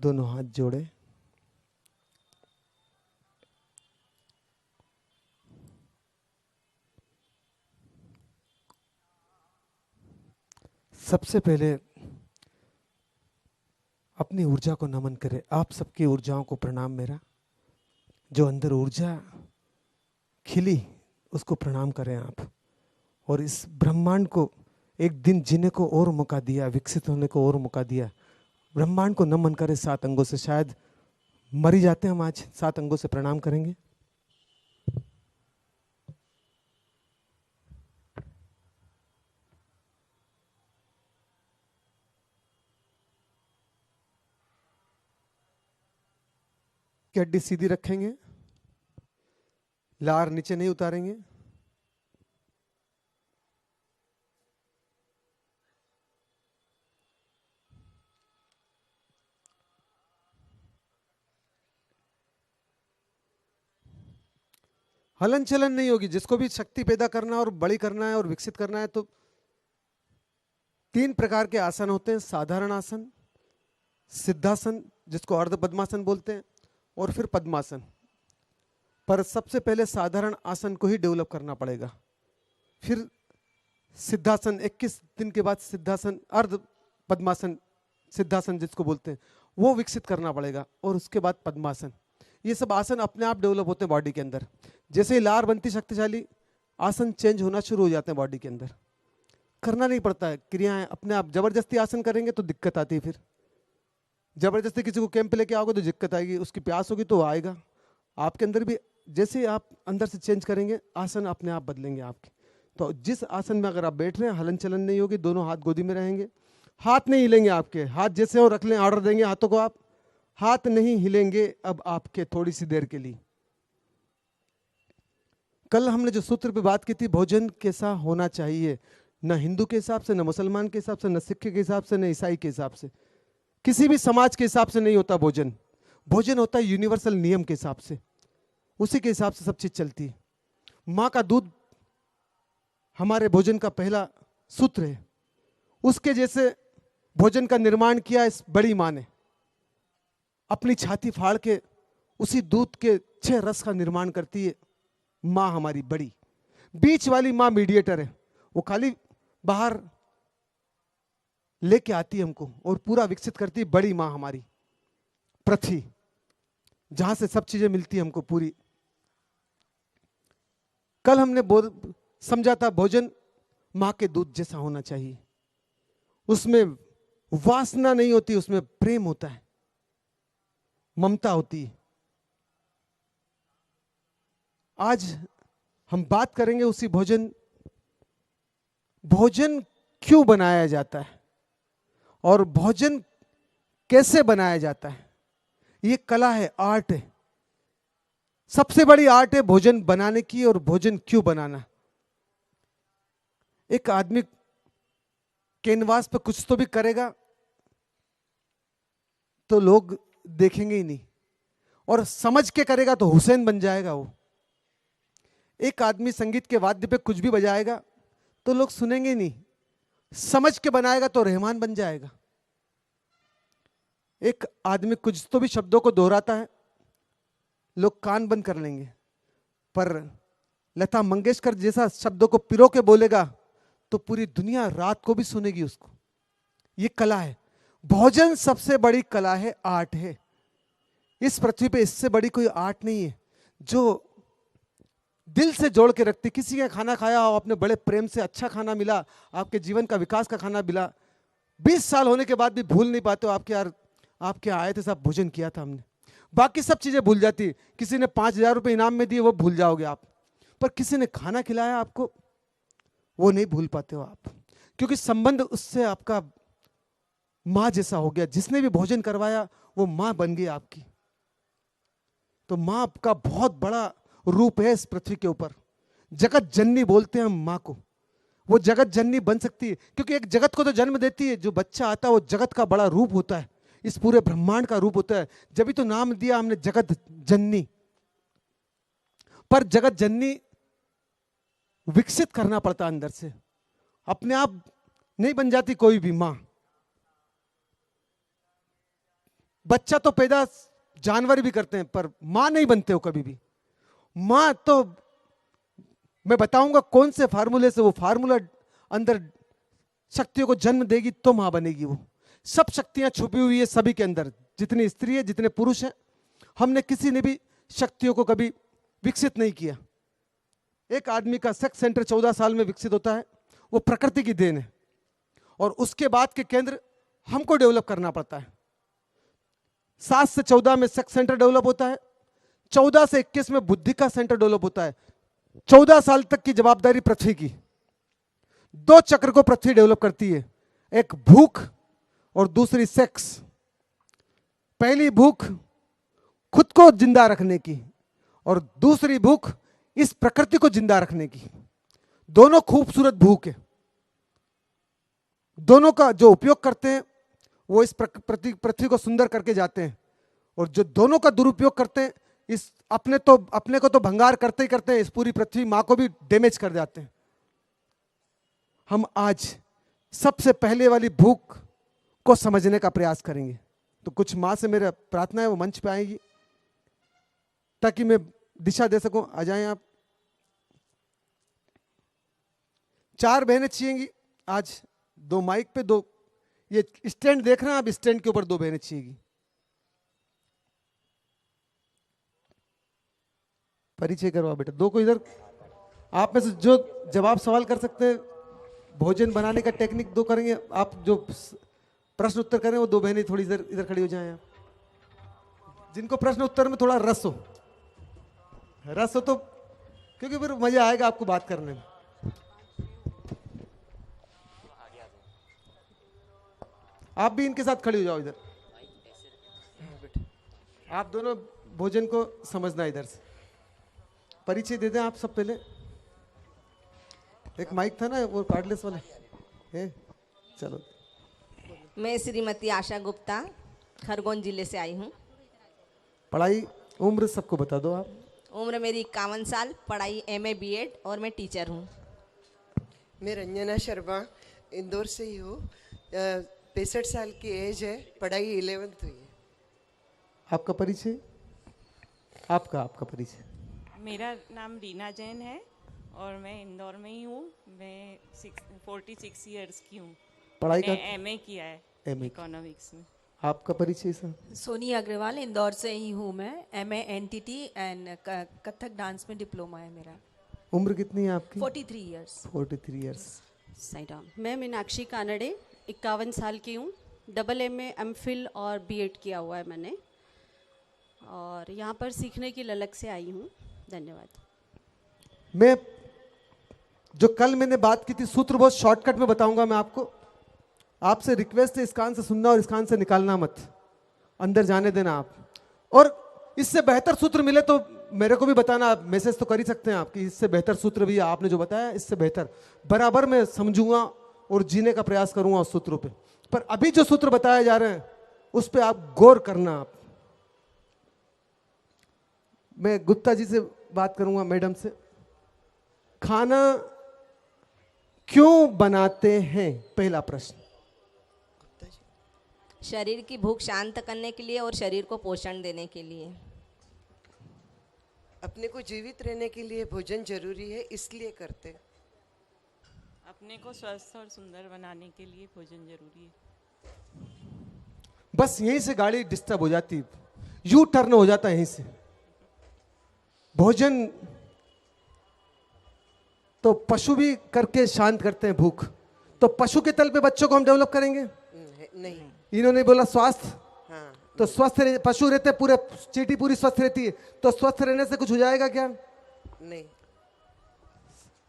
दोनों हाथ जोड़े, सबसे पहले अपनी ऊर्जा को नमन करें। आप सबकी ऊर्जाओं को प्रणाम मेरा। जो अंदर ऊर्जा खिली उसको प्रणाम करें आप। और इस ब्रह्मांड को एक दिन जीने को और मौका दिया, विकसित होने को और मौका दिया। ब्रह्मांड को नमन करें 7 अंगों से। शायद मर ही जाते हैं हम आज, 7 अंगों से प्रणाम करेंगे। की हड्डी सीधी रखेंगे, लार नीचे नहीं उतारेंगे। हलन चलन नहीं होगी। जिसको भी शक्ति पैदा करना है और बड़ी करना है और विकसित करना है तो 3 प्रकार के आसन होते हैं। साधारण आसन, सिद्धासन जिसको अर्ध पद्मासन बोलते हैं, और फिर पद्मासन। पर सबसे पहले साधारण आसन को ही डेवलप करना पड़ेगा। फिर सिद्धासन, 21 दिन के बाद सिद्धासन, अर्ध पद्मासन, सिद्धासन जिसको बोलते हैं, वो विकसित करना पड़ेगा। और उसके बाद पद्मासन। ये सब आसन अपने आप डेवलप होते हैं बॉडी के अंदर। जैसे ही लार बनती शक्तिशाली, आसन चेंज होना शुरू हो जाते हैं बॉडी के अंदर। करना नहीं पड़ता है, क्रियाएं अपने आप। जबरदस्ती आसन करेंगे तो दिक्कत आती है। फिर जबरदस्ती किसी को कैंप पे लेके आओगे तो दिक्कत आएगी। उसकी प्यास होगी तो आएगा। आपके अंदर भी जैसे आप अंदर से चेंज करेंगे, आसन अपने आप बदलेंगे आपके। तो जिस आसन में अगर आप बैठ रहे हैं, हलन चलन नहीं होगी, दोनों हाथ गोदी में रहेंगे, हाथ नहीं हिलेंगे आपके। हाथ जैसे हो रख लें, ऑर्डर देंगे हाथों को आप, हाथ नहीं हिलेंगे अब आपके थोड़ी सी देर के लिए। कल हमने जो सूत्र पे बात की थी, भोजन कैसा होना चाहिए, न हिंदू के हिसाब से, न मुसलमान के हिसाब से, न सिख के हिसाब से, न ईसाई के हिसाब से, किसी भी समाज के हिसाब से नहीं होता भोजन। भोजन होता है यूनिवर्सल नियम के हिसाब से। उसी के हिसाब से सब चीज चलती है। माँ का दूध हमारे भोजन का पहला सूत्र है। उसके जैसे भोजन का निर्माण किया इस बड़ी माँ ने। अपनी छाती फाड़ के उसी दूध के 6 रस का निर्माण करती है माँ हमारी बड़ी। बीच वाली माँ मीडिएटर है, वो खाली बाहर लेके आती है हमको और पूरा विकसित करती है बड़ी माँ हमारी पृथ्वी, जहां से सब चीजें मिलती है हमको पूरी। कल हमने समझा था भोजन माँ के दूध जैसा होना चाहिए। उसमें वासना नहीं होती, उसमें प्रेम होता है, ममता होती है। आज हम बात करेंगे उसी भोजन क्यों बनाया जाता है और भोजन कैसे बनाया जाता है। ये कला है, आर्ट है। सबसे बड़ी आर्ट है भोजन बनाने की और भोजन क्यों बनाना। एक आदमी कैनवास पे कुछ तो भी करेगा तो लोग देखेंगे ही नहीं, और समझ के करेगा तो हुसैन बन जाएगा वो। एक आदमी संगीत के वाद्य पे कुछ भी बजाएगा तो लोग सुनेंगे ही नहीं, समझ के बनाएगा तो रहमान बन जाएगा। एक आदमी कुछ तो भी शब्दों को दोहराता है, लोग कान बंद कर लेंगे, पर लता मंगेशकर जैसा शब्दों को पिरो के बोलेगा तो पूरी दुनिया रात को भी सुनेगी उसको। ये कला है। भोजन सबसे बड़ी कला है, आर्ट है। इस पृथ्वी पे इससे बड़ी कोई आर्ट नहीं है जो दिल से जोड़ के रखती। किसी का खाना खाया हो आपने, बड़े प्रेम से, अच्छा खाना मिला, आपके जीवन का विकास का खाना मिला, 20 साल होने के बाद भी भूल नहीं पाते हो आपके, यार आप क्या आए थे साहब, भोजन किया था हमने। बाकी सब चीजें भूल जाती। किसी ने 5,000 रुपए इनाम में दिए, वो भूल जाओगे आप, पर किसी ने खाना खिलाया आपको, वो नहीं भूल पाते हो आप, क्योंकि संबंध उससे आपका माँ जैसा हो गया। जिसने भी भोजन करवाया वो माँ बन गई आपकी। तो माँ का बहुत बड़ा रूप है इस पृथ्वी के ऊपर। जगत जननी बोलते हैं हम माँ को। वो जगत जननी बन सकती है क्योंकि एक जगत को तो जन्म देती है। जो बच्चा आता है वो जगत का बड़ा रूप होता है, इस पूरे ब्रह्मांड का रूप होता है। जब भी तो नाम दिया हमने जगत जननी। पर जगत जननी विकसित करना पड़ता अंदर से। अपने आप नहीं बन जाती कोई भी माँ। बच्चा तो पैदा जानवर भी करते हैं, पर माँ नहीं बनते हो कभी भी। माँ तो मैं बताऊंगा कौन से फार्मूले से वो फार्मूला अंदर शक्तियों को जन्म देगी तो माँ बनेगी। वो सब शक्तियां छुपी हुई है सभी के अंदर, जितनी स्त्री है जितने पुरुष हैं। हमने किसी ने भी शक्तियों को कभी विकसित नहीं किया। एक आदमी का सेक्स सेंटर 14 साल में विकसित होता है, वो प्रकृति की देन है। और उसके बाद के केंद्र हमको डेवलप करना पड़ता है। 7 से 14 में सेक्स सेंटर डेवलप होता है, 14 से 21 में बुद्धि का सेंटर डेवलप होता है। 14 साल तक की जवाबदारी पृथ्वी की। 2 चक्र को पृथ्वी डेवलप करती है, एक भूख और दूसरी सेक्स। पहली भूख खुद को जिंदा रखने की और दूसरी भूख इस प्रकृति को जिंदा रखने की। दोनों खूबसूरत भूख है। दोनों का जो उपयोग करते हैं वो इस पृथ्वी को सुंदर करके जाते हैं, और जो दोनों का दुरुपयोग करते हैं इस अपने को तो भंगार करते ही करते हैं, इस पूरी पृथ्वी माँ को भी डैमेज कर जाते हैं। हम आज सबसे पहले वाली भूख को समझने का प्रयास करेंगे। तो कुछ माँ से मेरा प्रार्थना है वो मंच पे आएगी ताकि मैं दिशा दे सकूं। आ जाएं आप। 4 बहनें चाहिएगी आज। 2 माइक पे, 2 ये स्टैंड देख रहे हैं आप, स्टैंड के ऊपर 2 बहनें चाहिएगी। परिचय करवा बेटा। 2 को इधर, आप में से जो जवाब सवाल कर सकते हैं, भोजन बनाने का टेक्निक 2 करेंगे। आप जो प्रश्न उत्तर करें वो 2 बहनें थोड़ी इधर खड़ी हो जाएं आप, जिनको प्रश्न उत्तर में थोड़ा रस हो तो, क्योंकि फिर मजा आएगा आपको बात करने में। आप भी इनके साथ खड़ी हो जाओ इधर। आप दोनों भोजन को समझना इधर से। परिचय दे दें आप सब पहले। एक माइक था ना वो कार्डलेस वाला है। चलो। मैं श्रीमती आशा गुप्ता खरगोन जिले से आई हूँ। पढ़ाई उम्र सबको बता दो आप। उम्र मेरी 51 साल, पढ़ाई MA BEd और मैं टीचर हूँ। मैं रंजना शर्मा इंदौर से ही हूँ। 65 साल की एज है, पढ़ाई 11th हुई है। आपका परिचय? आपका परिचय? मेरा नाम रीना जैन है और मैं इंदौर में ही हूँ। मैं 46 इयर्स की हूँ। पढ़ाई का MA किया है इकोनॉमिक्स में। आपका परिचय सर? सोनी अग्रवाल, इंदौर से ही हूँ मैं। MA NTT and Kathak dance में डिप्लोमा है मेरा। उम्र कितनी है आपकी? 43 इयर्स। 43 इयर्स। Side down. मैं मीनाक्षी कानड़े, 51 साल की हूँ। MA MPhil और BEd किया हुआ है मैंने, और यहाँ पर सीखने की ललक से आई हूँ। धन्यवाद। मैं जो कल मैंने बात की थी सूत्र बहुत शॉर्टकट में बताऊंगा मैं आपको। आपसे रिक्वेस्ट है इस कान से सुनना और इस कान से निकालना मत, अंदर जाने देना आप। और इससे बेहतर सूत्र मिले तो मेरे को भी बताना। आप मैसेज तो कर ही सकते हैं आपकी, इससे बेहतर सूत्र भी आपने जो बताया इससे बेहतर बराबर मैं समझूंगा और जीने का प्रयास करूंगा उस सूत्रों पे। पर अभी जो सूत्र बताए जा रहे हैं उस पर आप गौर करना। आप, मैं गुप्ता जी से बात करूंगा, मैडम से। खाना क्यों बनाते हैं? पहला प्रश्न। शरीर की भूख शांत करने के लिए और शरीर को पोषण देने के लिए। अपने को जीवित रहने के लिए भोजन जरूरी है, इसलिए करते। अपने को स्वस्थ और सुंदर बनाने के लिए भोजन जरूरी है। बस यहीं से गाड़ी डिस्टर्ब हो जाती, यू टर्न हो जाता है यहीं से। भोजन तो पशु भी करके शांत करते हैं भूख, तो पशु के तल पे बच्चों को हम डेवलप करेंगे? नहीं। इन्होंने बोला स्वास्थ्य, हाँ। तो स्वस्थ पशु रहते पूरे, चींटी पूरी स्वस्थ रहती है, तो स्वस्थ रहने से कुछ हो जाएगा क्या? नहीं।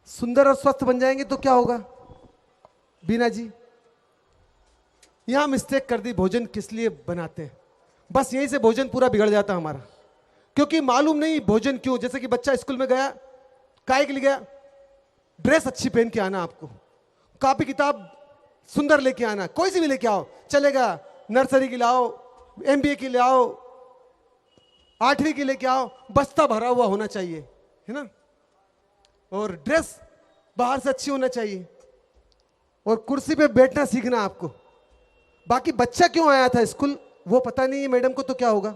सुंदर और स्वस्थ बन जाएंगे तो क्या होगा? बीना जी यहां मिस्टेक कर दी। भोजन किस लिए बनाते हैं? बस यहीं से भोजन पूरा बिगड़ जाता हमारा, क्योंकि मालूम नहीं भोजन क्यों। जैसे कि बच्चा स्कूल में गया, काहे के लिए गया? ड्रेस अच्छी पहन के आना, आपको कॉपी किताब सुंदर लेके आना, कोई सी भी लेके आओ चलेगा। नर्सरी की लाओ, MBA की ले आओ, 8वीं की लेके आओ, बस्ता भरा हुआ होना चाहिए, है ना। और ड्रेस बाहर से अच्छी होना चाहिए, और कुर्सी पे बैठना सीखना आपको। बाकी बच्चा क्यों आया था स्कूल वो पता नहीं है मैडम को, तो क्या होगा?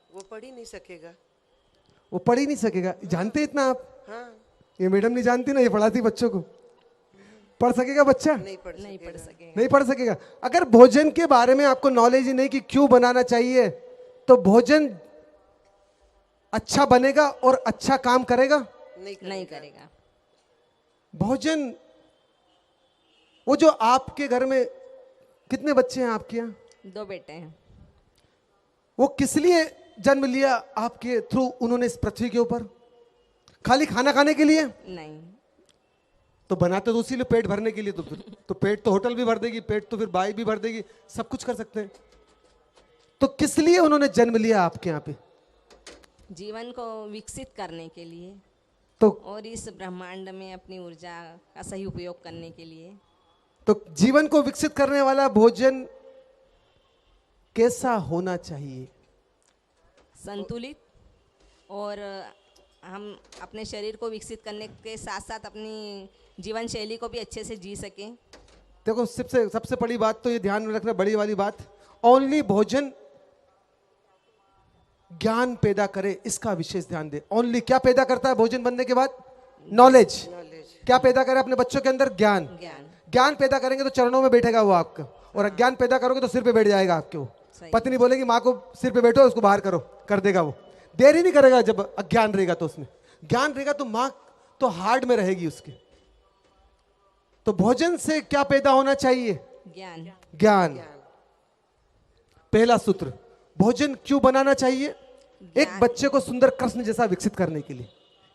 वो पढ़ ही नहीं सकेगा। वो पढ़ ही नहीं सकेगा। जानते इतना आप? हाँ, ये मैडम नहीं जानती ना, ये पढ़ाती बच्चों को। पढ़ सकेगा बच्चा? नहीं पढ़ सकेगा। नहीं पढ़ सकेगा। अगर भोजन के बारे में आपको नॉलेज ही नहीं कि क्यों बनाना चाहिए, तो भोजन अच्छा बनेगा और अच्छा काम करेगा? नहीं करेगा। भोजन, वो जो आपके घर में कितने बच्चे हैं आपके यहाँ? 2 बेटे हैं। वो किस लिए जन्म लिया आपके थ्रू उन्होंने इस पृथ्वी के ऊपर? खाली खाना खाने के लिए? नहीं, तो बनाते तो उसी लिए पेट भरने के लिए। तो फिर तो पेट तो होटल भी भर देगी, पेट तो फिर बाई भी भर देगी, सब कुछ कर सकते हैं। तो किस लिए उन्होंने जन्म लिया आपके यहाँ पे? जीवन को विकसित करने के लिए तो और इस ब्रह्मांड में अपनी ऊर्जा का सही उपयोग करने के लिए। तो जीवन को विकसित करने वाला भोजन कैसा होना चाहिए? संतुलित, और हम अपने शरीर को विकसित करने के साथ साथ अपनी जीवन शैली को भी अच्छे से जी सकें। देखो, सबसे बड़ी बात तो ये ध्यान में रखना, बड़ी वाली बात, ओनली भोजन ज्ञान पैदा करे, इसका विशेष ध्यान दे। ओनली क्या पैदा करता है भोजन बनने के बाद? नॉलेज। क्या पैदा करे अपने बच्चों के अंदर? ज्ञान। ज्ञान पैदा करेंगे तो चरणों में बैठेगा वो आपका, और अज्ञान पैदा करोगे तो सिर पे बैठ जाएगा आपके। वो पत्नी बोलेगी माँ को सिर पे बैठो, उसको बाहर करो, कर देगा वो। देर ही नहीं करेगा। जब अज्ञान रहेगा तो उसमें, ज्ञान रहेगा तो माँ तो हार्ड में रहेगी उसके। तो भोजन से क्या पैदा होना चाहिए? ज्ञान। ज्ञान। पहला सूत्र, भोजन क्यों बनाना चाहिए? एक बच्चे को सुंदर कृष्ण जैसा विकसित करने के लिए।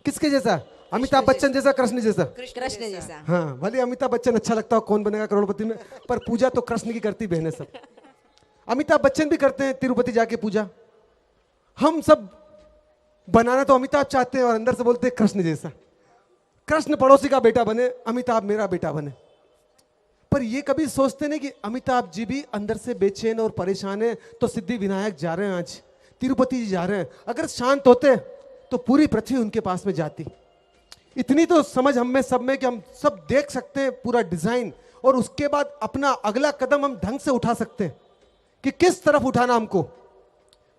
किसके जैसा? अमिताभ बच्चन जैसा, कृष्ण जैसा। कृष्ण जैसा। हाँ, भले अमिताभ बच्चन अच्छा लगता हो, कौन बनेगा करोड़पति में, पर पूजा तो कृष्ण की करती बहनें सब। अमिताभ बच्चन भी करते हैं तिरुपति जाके पूजा। हम सब बनाना तो अमिताभ चाहते हैं और अंदर से बोलते हैं कृष्ण जैसा। कृष्ण पड़ोसी का बेटा बने, अमिताभ मेरा बेटा बने। पर ये कभी सोचते नहीं कि अमिताभ जी भी अंदर से बेचैन और परेशान है। तो सिद्धि विनायक जा रहे हैं, आज तिरुपति जी जा रहे हैं। अगर शांत होते तो पूरी पृथ्वी उनके पास में जाती। इतनी तो समझ हम में सब में कि हम सब देख सकते हैं पूरा डिजाइन, और उसके बाद अपना अगला कदम हम ढंग से उठा सकते हैं कि किस तरफ उठाना हमको,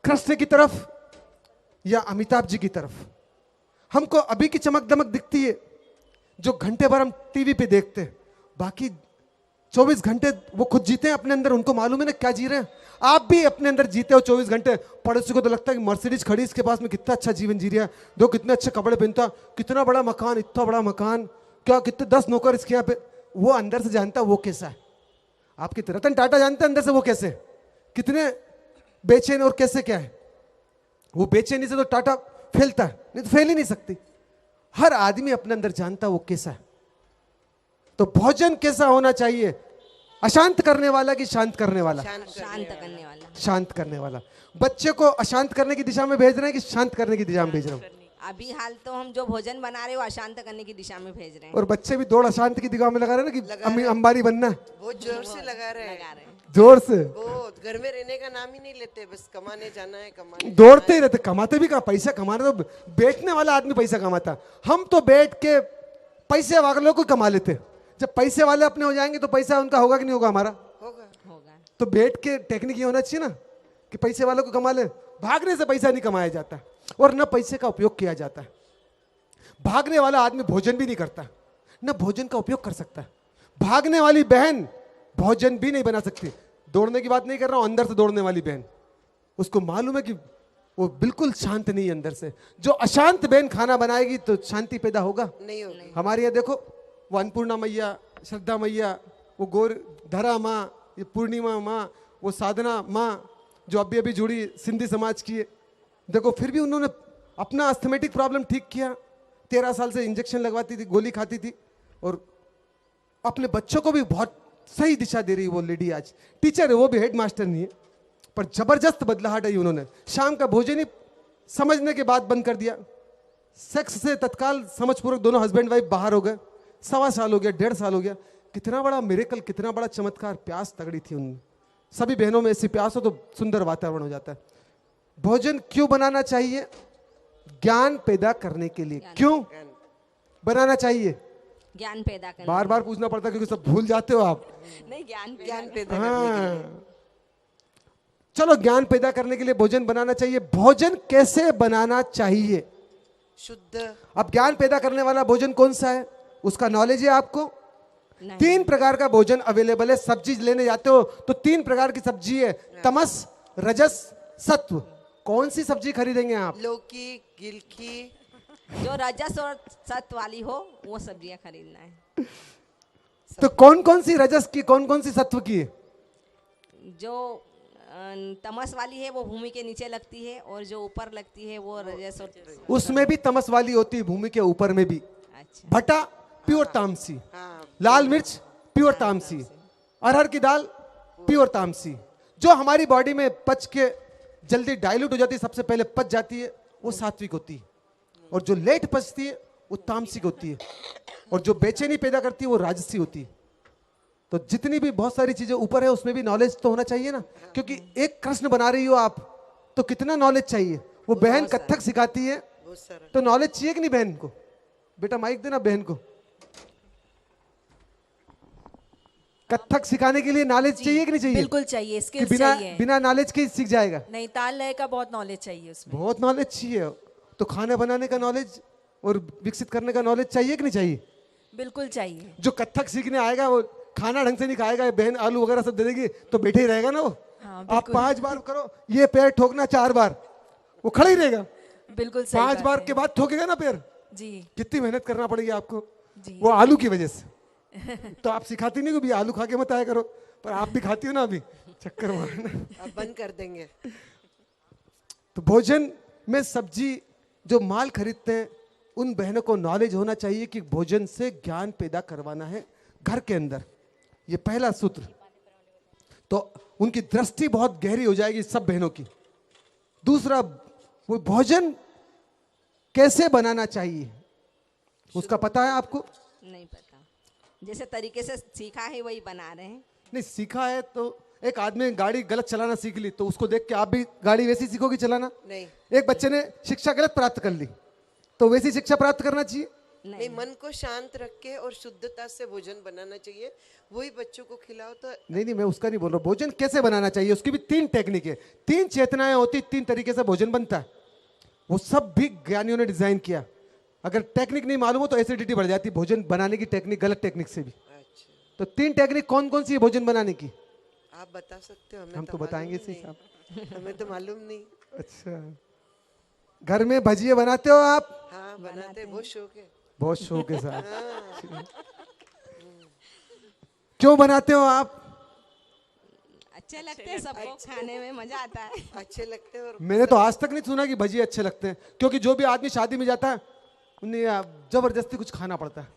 कृष्ण की तरफ या अमिताभ जी की तरफ। हमको अभी की चमक दमक दिखती है जो घंटे भर हम टीवी पे देखते हैं, बाकी 24 घंटे वो खुद जीते हैं अपने अंदर, उनको मालूम है ना क्या जी रहे हैं। आप भी अपने अंदर जीते हो 24 घंटे। पड़ोसी को तो लगता है कि मर्सिडीज खड़ी इसके पास में, कितना अच्छा जीवन जी रहा है, दो कितने अच्छे कपड़े पहनता, कितना बड़ा मकान, इतना बड़ा मकान, क्या कितने 10 नौकर इसके यहाँ पे। वो अंदर से जानता है वो कैसा है। आपके रतन टाटा जानते हैं अंदर से वो कैसे, कितने बेचैन और कैसे क्या है। वो बेचैनी से तो टाटा फैलता है, नहीं तो फैल ही नहीं सकती। हर आदमी अपने अंदर जानता है वो कैसा है। तो भोजन कैसा होना चाहिए? अशांत करने वाला कि शांत करने वाला? शांत करने वाला। शांत करने वाला। बच्चे को अशांत करने की दिशा में भेज रहे हैं कि शांत करने की दिशा में भेज रहे हैं? अभी हाल तो हम जो भोजन बना रहे हैं वो अशांत करने की दिशा में भेज रहे हैं। और बच्चे भी दौड़ अशांत की दिशा में लगा रहे हैं ना कि अंबानी बनना है। बहुत जोर से लगा रहे हैं। जोर से। बहुत घर में रहने का नाम ही नहीं लेते, बस कमाने जाना है, कमाने दौड़ते ही रहते। कमाते भी कहाँ, पैसा कमाना तो बैठने वाला आदमी पैसा कमाता। हम तो बैठ के पैसे वालों को कमा लेते। जब पैसे वाले अपने हो जाएंगे तो पैसा उनका होगा कि नहीं होगा? हमारा होगा। तो बैठ के टेक्निक ये होना चाहिए ना कि पैसे वालों को कमा ले। भागने से पैसा नहीं कमाया जाता और न पैसे का उपयोग किया जाता है। भागने वाला आदमी भोजन भी नहीं करता, न भोजन का उपयोग कर सकता है। भागने वाली बहन भोजन भी नहीं बना सकती। दौड़ने की बात नहीं कर रहा हूं, अंदर से दौड़ने वाली बहन, उसको मालूम है कि वो बिल्कुल शांत नहीं है अंदर से। जो अशांत बहन खाना बनाएगी तो शांति पैदा होगा? नहीं होगी। हमारे यहाँ देखो, वो अन्नपूर्णा मैया, श्रद्धा मैया, वो गौर धरा माँ, ये पूर्णिमा माँ, वो साधना माँ जो अभी अभी जुड़ी सिंधी समाज की है, देखो फिर भी उन्होंने अपना अस्थमेटिक प्रॉब्लम ठीक किया। 13 साल से इंजेक्शन लगवाती थी, गोली खाती थी, और अपने बच्चों को भी बहुत सही दिशा दे रही है। वो लेडी आज टीचर है, वो भी हेड मास्टर नहीं है, पर जबरदस्त बदलाहट आई उन्होंने। शाम का भोजन ही समझने के बाद बंद कर दिया। सेक्स से तत्काल समझपूर्वक दोनों हस्बैंड वाइफ बाहर हो गए। 1.25 साल हो गया, 1.5 साल हो गया। कितना बड़ा मिरेकल, कितना बड़ा चमत्कार। प्यास तगड़ी थी उनमें। सभी बहनों में ऐसी प्यास हो तो सुंदर वातावरण हो जाता है। भोजन क्यों बनाना चाहिए? ज्ञान पैदा करने के लिए। क्यों बनाना चाहिए? ज्ञान पैदा करने बार बार पूछना पड़ता है क्योंकि सब भूल जाते हो आप। नहीं, ज्ञान ज्ञान पैदा हाँ, चलो ज्ञान पैदा करने के लिए भोजन बनाना चाहिए। भोजन कैसे बनाना चाहिए? शुद्ध। अब ज्ञान पैदा करने वाला भोजन कौन सा है, उसका नॉलेज है आपको? नहीं। 3 प्रकार का भोजन अवेलेबल है। सब्जी लेने जाते हो तो 3 प्रकार की सब्जी है, तमस, रजस, सत्व। कौन सी सब्जी खरीदेंगे आप? लौकी, गिलकी। जो रजस और सत्व वाली हो वो सब्जियां खरीदना है। तो कौन कौन सी रजस की, कौन कौन सी सत्व की है? जो तमस वाली है वो भूमि के नीचे लगती है, और जो ऊपर लगती है वो रजस और उसमें भी तमस वाली होती है, भूमि के ऊपर में भी। अच्छा। भटा प्योर तामसी, लाल मिर्च प्योर तामसी, अरहर की दाल प्योर तामसी। जो हमारी बॉडी में पच के जल्दी डाइल्यूट हो जाती है, सबसे पहले पच जाती है, वो सात्विक होती है। और जो लेट पचती है वो तामसिक होती है। और जो बेचैनी पैदा करती है वो राजसी होती है। तो जितनी भी बहुत सारी चीजें ऊपर है उसमें भी नॉलेज तो होना चाहिए ना, क्योंकि एक कृष्ण बना रही हो आप तो कितना नॉलेज चाहिए। वो बहन कथक सिखाती है तो नॉलेज चाहिए कि नहीं बहन को? बेटा माइक देना बहन को। कथक सिखाने के लिए नॉलेज चाहिए कि नहीं चाहिए? बिल्कुल चाहिए, कि स्किल्स बिना चाहिए। बिना नॉलेज के ही सीख जाएगा? नहीं, ताल लय का बहुत नॉलेज चाहिए उसमें। बहुत नॉलेज चाहिए। तो खाना बनाने का नॉलेज और विकसित करने का नॉलेज चाहिए कि नहीं चाहिए? बिल्कुल चाहिए। जो कथक सीखने आएगा वो खाना ढंग से नहीं खाएगा, बहन आलू वगैरह सब दे देगी तो बैठे ही रहेगा ना वो। हाँ, आप 5 बार करो, ये पैर ठोकना 4 बार, वो खड़ा ही रहेगा। बिल्कुल सही 5 बात बार है। के बाद ठोकेगा ना पैर। जी कितनी मेहनत करना पड़ेगी आपको जी। वो आलू की वजह से। तो आप सिखाती नहीं कि भी आलू खा के मत आया करो, पर आप भी खाती हो ना अभी, चक्कर मारना। अब बंद कर देंगे। तो भोजन में सब्जी जो माल खरीदते हैं उन बहनों को नॉलेज होना चाहिए कि भोजन से ज्ञान पैदा करवाना है घर के अंदर। ये पहला सूत्र। तो उनकी दृष्टि बहुत गहरी हो जाएगी सब बहनों की। दूसरा, वो भोजन कैसे बनाना चाहिए उसका पता है आपको? नहीं पता। जैसे तरीके से सीखा है वही बना रहे हैं। नहीं सीखा है तो एक आदमी गाड़ी गलत चलाना सीख ली तो उसको देख के आप भी गाड़ी वैसी सीखोगी चलाना? नहीं। एक बच्चे ने शिक्षा गलत प्राप्त कर ली तो वैसी शिक्षा प्राप्त करना चाहिए? नहीं, मन को शांत रख के और शुद्धता से भोजन बनाना चाहिए। वही बच्चों को खिलाओ तो। नहीं, मैं उसका नहीं बोल रहा। भोजन कैसे बनाना चाहिए उसकी भी 3 टेक्निक है, 3 चेतनाएं होती, 3 तरीके से भोजन बनता है। वो सब भी ज्ञानियों ने डिजाइन किया। अगर टेक्निक नहीं मालूम हो तो एसिडिटी बढ़ जाती भोजन बनाने की टेक्निक, गलत टेक्निक से भी। तो 3 टेक्निक कौन कौन सी है भोजन बनाने की? आप बता सकते हो? हमें हम तो बताएंगे सही साहब। हमें तो मालूम नहीं। अच्छा, घर में भजिए बनाते हो आप? हाँ बनाते, बहुत शौक है। बहुत शौक है साहब। क्यों बनाते हो आप? अच्छे लगते हैं सबको, खाने में मजा आता है। अच्छे लगते हैं। और मैंने तो आज तक नहीं सुना कि भजिए अच्छे लगते हैं, क्योंकि जो भी आदमी शादी में जाता है उन्हें जबरदस्ती कुछ खाना पड़ता है,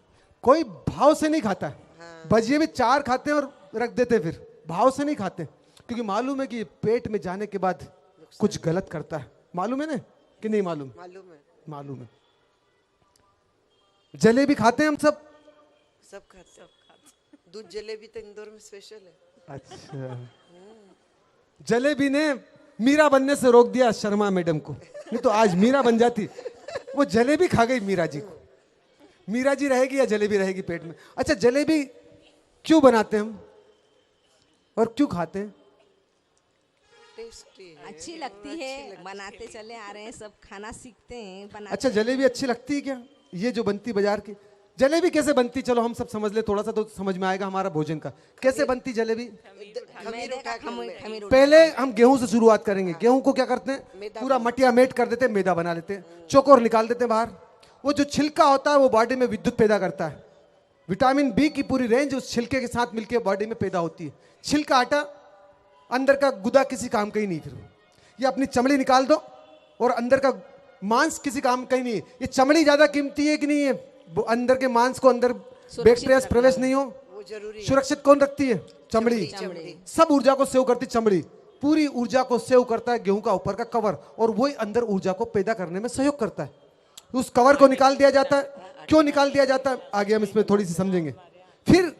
कोई भाव से नहीं खाता है। भजिए भी 4 खाते हैं और रख देते हैं, फिर भाव से नहीं खाते क्योंकि मालूम है कि पेट में जाने के बाद कुछ गलत करता है। मालूम है ना कि नहीं मालूम? मालूम है। मालूम है। जलेबी खाते हैं हम सब खाते। दूध जलेबी तो इंदौर में स्पेशल है। अच्छा, जलेबी ने मीरा बनने से रोक दिया शर्मा मैडम को, नहीं तो आज मीरा बन जाती। वो जलेबी खा गई मीरा जी को। मीरा जी रहेगी या जलेबी रहेगी पेट में? अच्छा, जलेबी क्यों बनाते हैं हम और क्यों खाते हैं? टेस्टी है, अच्छी लगती है, बनाते चले आ रहे हैं, सब खाना सीखते हैं बनाते। अच्छा, जलेबी अच्छी लगती है क्या? ये जो बनती बाजार की जलेबी कैसे बनती, चलो हम सब समझ ले, थोड़ा सा तो समझ में आएगा हमारा भोजन का। कैसे बनती जलेबी? पहले हम गेहूं से शुरुआत करेंगे। गेहूं को क्या करते हैं, पूरा मटिया मेट कर देते हैं, मैदा बना लेते हैं, चोकोर निकाल देते हैं बाहर। वो जो छिलका होता है वो बॉडी में विद्युत पैदा करता है। विटामिन बी की पूरी रेंज उस छिलके के साथ मिलकर बॉडी में पैदा होती है। छिलका हटा, अंदर का गुदा किसी काम का ही नहीं। फिर ये अपनी चमड़ी निकाल दो और अंदर का मांस किसी काम का ही नहीं है। ये चमड़ी ज्यादा कीमती है कि नहीं है? अंदर के मांस को अंदर बैक्टीरिया प्रवेश नहीं हो, वो जरूरी। सुरक्षित कौन रखती है? चमड़ी। सब ऊर्जा को सेव करती चमड़ी। पूरी ऊर्जा को सेव करता है गेहूं का ऊपर का कवर, और वही अंदर ऊर्जा को पैदा करने में सहयोग करता है। उस कवर को निकाल दिया जाता है। क्यों निकाल दिया जाता है आगे हम इसमें थोड़ी सी समझेंगे। फिर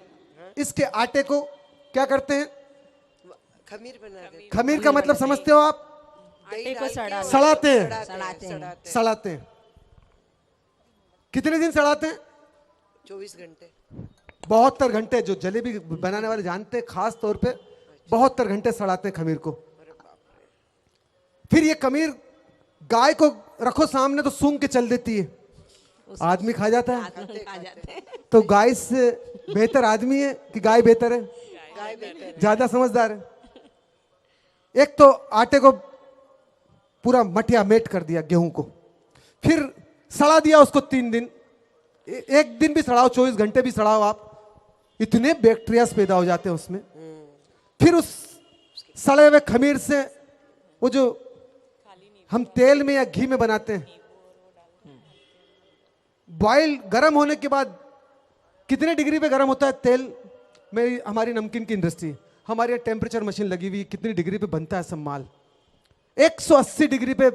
इसके आटे को क्या करते हैं? खमीर बना देते। खमीर का मतलब समझते हो आप? आटे को सड़ाते हैं। सड़ाते हैं। कितने दिन सड़ाते हैं? 24 घंटे। 72 घंटे जो जलेबी बनाने वाले जानते हैं, खास तौर पे 72 घंटे सड़ाते हैं खमीर को। फिर ये खमीर गाय को रखो सामने तो सूंघ के चल देती है, आदमी खा जाता है। खा जाते हैं। तो गाय से बेहतर आदमी है कि गाय बेहतर है? गाय बेहतर। ज्यादा समझदार है। एक तो आटे को पूरा मटिया मेट कर दिया, गेहूं को, फिर सड़ा दिया उसको 3 दिन। एक दिन भी सड़ाओ, 24 घंटे भी सड़ाओ आप, इतने बैक्टीरियाज पैदा हो जाते हैं उसमें। फिर उस सड़े हुए खमीर से वो जो हम तेल में या घी में बनाते हैं, बॉयल गर्म होने के बाद कितने डिग्री पे गर्म होता है तेल? मेरी हमारी नमकीन की इंडस्ट्री, हमारे यहाँ टेम्परेचर मशीन लगी हुई, कितनी डिग्री पे बनता है सब माल? 180 डिग्री पे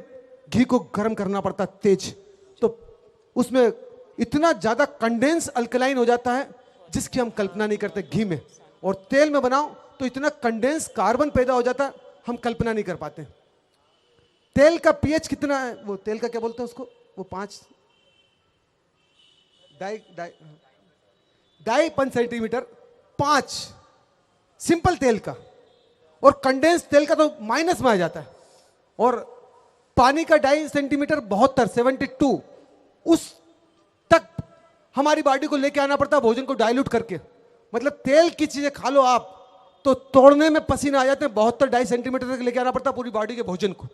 घी को गर्म करना पड़ता है तेज। तो उसमें इतना ज्यादा कंडेंस अल्कलाइन हो जाता है जिसकी हम कल्पना नहीं करते घी में। और तेल में बनाओ तो इतना कंडेंस कार्बन पैदा हो जाता है, हम कल्पना नहीं कर पाते। तेल का पीएच कितना है? वो तेल का क्या बोलते हैं उसको, वो 5 सेंटीमीटर 5 सिंपल तेल का, और कंडेंस तेल का तो माइनस में आ जाता है। और पानी का 2.5 सेंटीमीटर 72 उस तक हमारी बॉडी को लेके आना पड़ता है भोजन को डाइल्यूट करके। मतलब तेल की चीजें खा लो आप तो तोड़ने में पसीना आ जाते हैं। 72 सेंटीमीटर तक लेके आना पड़ता पूरी बॉडी के भोजन को,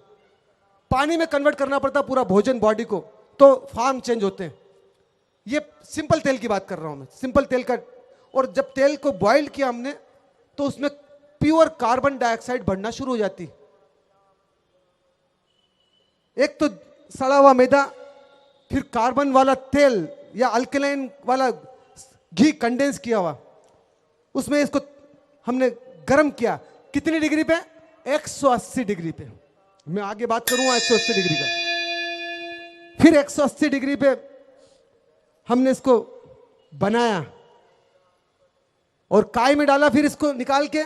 पानी में कन्वर्ट करना पड़ता पूरा भोजन बॉडी को, तो फॉर्म चेंज होते हैं। ये सिंपल तेल की बात कर रहा हूं मैं, सिंपल तेल का। और जब तेल को बॉइल्ड किया हमने तो उसमें प्योर कार्बन डाइऑक्साइड बढ़ना शुरू हो जाती। एक तो सड़ा हुआ मैदा, फिर कार्बन वाला तेल या अल्कलाइन वाला घी कंडेंस किया हुआ, उसमें इसको हमने गर्म किया। कितनी डिग्री पे? 180 डिग्री पे। मैं आगे बात करूंगा 180 डिग्री का। फिर 180 डिग्री पे हमने इसको बनाया और काय में डाला, फिर इसको निकाल के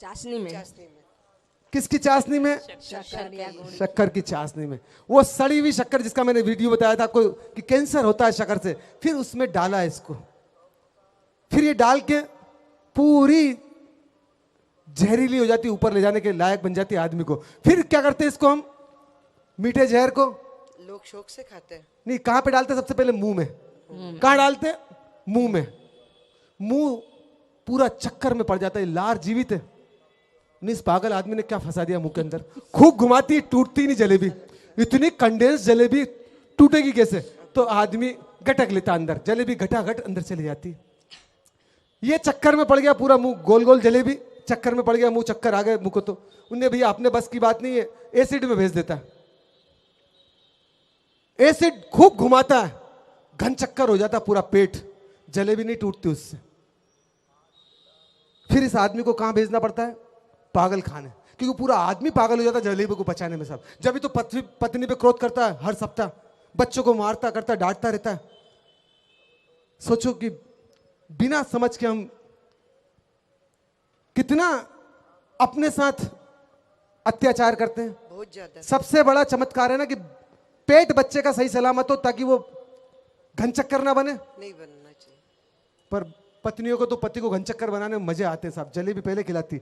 चाशनी में। किसकी चाशनी में? शक्कर या गुड़। शक्कर की चाशनी में। वो सड़ी हुई शक्कर जिसका मैंने वीडियो बताया था आपको कि कैंसर होता है शक्कर से, फिर उसमें डाला इसको। फिर ये डाल के पूरी जहरीली हो जाती, ऊपर ले जाने के लायक बन जाती है आदमी को। फिर क्या करते हैं इसको हम, मीठे जहर को लोग शौक से खाते हैं। नहीं, कहां पे डालते हैं? सबसे पहले मुंह में। कहां डालते हैं? मुंह में। मुंह पूरा चक्कर में पड़ जाता है, लार जीवित है। नहीं, इस पागल आदमी ने क्या फंसा दिया मुंह के अंदर। खूब घुमाती है, टूटती नहीं जलेबी। इतनी कंडेंस जलेबी टूटेगी कैसे? तो आदमी गटक लेता अंदर, जलेबी घटाघट अंदर चली जाती। ये चक्कर में पड़ गया पूरा मुंह, गोल गोल जलेबी चक्कर में पड़ गया मुंह, चक्कर आ गए मुंह को। तो उनने भैया अपने बस की बात नहीं है, एसिड में भेज देता है। एसिड खूब घुमाता है, घन चक्कर हो जाता पूरा पेट, जलेबी नहीं टूटती उससे। फिर इस आदमी को कहां भेजना पड़ता है? पागल खाने, क्योंकि पूरा आदमी पागल हो जाता है जलेबी को पचाने में सब। जब भी तो पत्नी पे क्रोध करता है हर सप्ताह, बच्चों को मारता करता, डांटता रहता है। सोचो कि बिना समझ के हम कितना अपने साथ अत्याचार करते हैं। बहुत ज्यादा। सबसे बड़ा चमत्कार है ना कि पेट बच्चे का सही सलामत हो ताकि वो घन चक्कर ना बने। नहीं बनना चाहिए। पर पत्नियों को तो पति को घन चक्कर बनाने में मजे आते हैं साहब। जलेबी पहले खिलाती।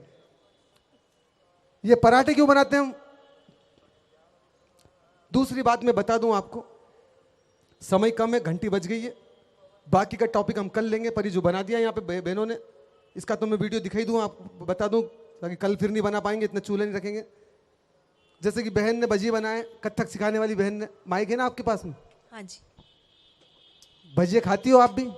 ये पराठे क्यों बनाते हैं हम? दूसरी बात मैं बता दूं आपको, समय कम है, घंटी बज गई है, बाकी का टॉपिक हम कल लेंगे। पर ये जो बना दिया यहाँ पे बहनों ने, इसका तो मैं वीडियो दिखाई दूं, आपको बता दूं, ताकि कल फिर नहीं बना पाएंगे, इतने चूल्हे नहीं रखेंगे। जैसे कि बहन ने भजिया बनाए, कथक सिखाने वाली बहन ने, माइक है ना आपके पास में? हाँ जी, भजिया खाती हो आप भी?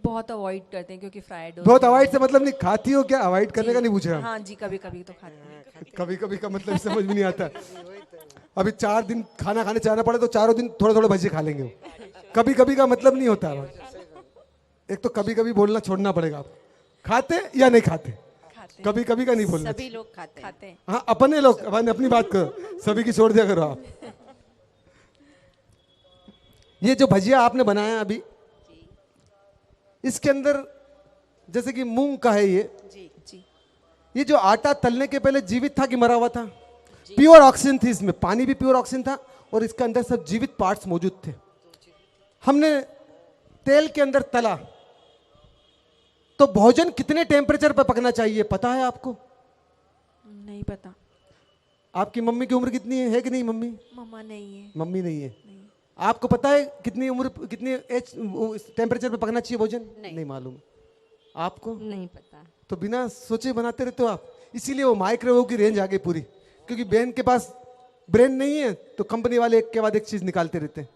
बहुत अवॉइड करते हैं क्योंकि फ्राइड बहुत अवॉइड से मतलब नहीं, खाती हो क्या? अवॉइड करने का नहीं पूछ रहा। हाँ जी, कभी कभी तो खाते हैं। कभी कभी का मतलब समझ में नहीं आता। अभी 4 दिन खाना खाने जाना पड़े तो चारों दिन थोड़े थोड़े भजिए खा लेंगे। कभी कभी का मतलब नहीं होता। एक तो कभी कभी बोलना छोड़ना पड़ेगा। आप खाते या नहीं खाते? कभी कभी का नहीं बोलना। सभी लोग खाते हैं। हाँ, अपने लोग, अपनी बात करो, सभी की छोड़ दिया करो आप। ये जो भजिया आपने बनाया अभी, इसके अंदर जैसे कि मूंग का है ये जी ये जो आटा तलने के पहले जीवित था कि मरा हुआ था? प्योर ऑक्सीजन थी इसमें, पानी भी प्योर ऑक्सीजन था और इसके अंदर सब जीवित पार्ट्स मौजूद थे। हमने तेल के अंदर तला, तो भोजन कितने टेम्परेचर पर पकना चाहिए पता है आपको? नहीं पता। आपकी मम्मी की उम्र कितनी है कि नहीं? मम्मी मम्मा नहीं है। मम्मी नहीं है। आपको पता है कितनी उम्र, कितनी एज टेम्परेचर पे पकना चाहिए भोजन? नहीं मालूम। आपको नहीं पता। तो बिना सोचे बनाते रहते हो आप, इसीलिए वो माइक्रोवेव की रेंज आ गई पूरी, क्योंकि ब्रेन के पास ब्रेन नहीं है तो कंपनी वाले एक के बाद एक चीज निकालते रहते हैं।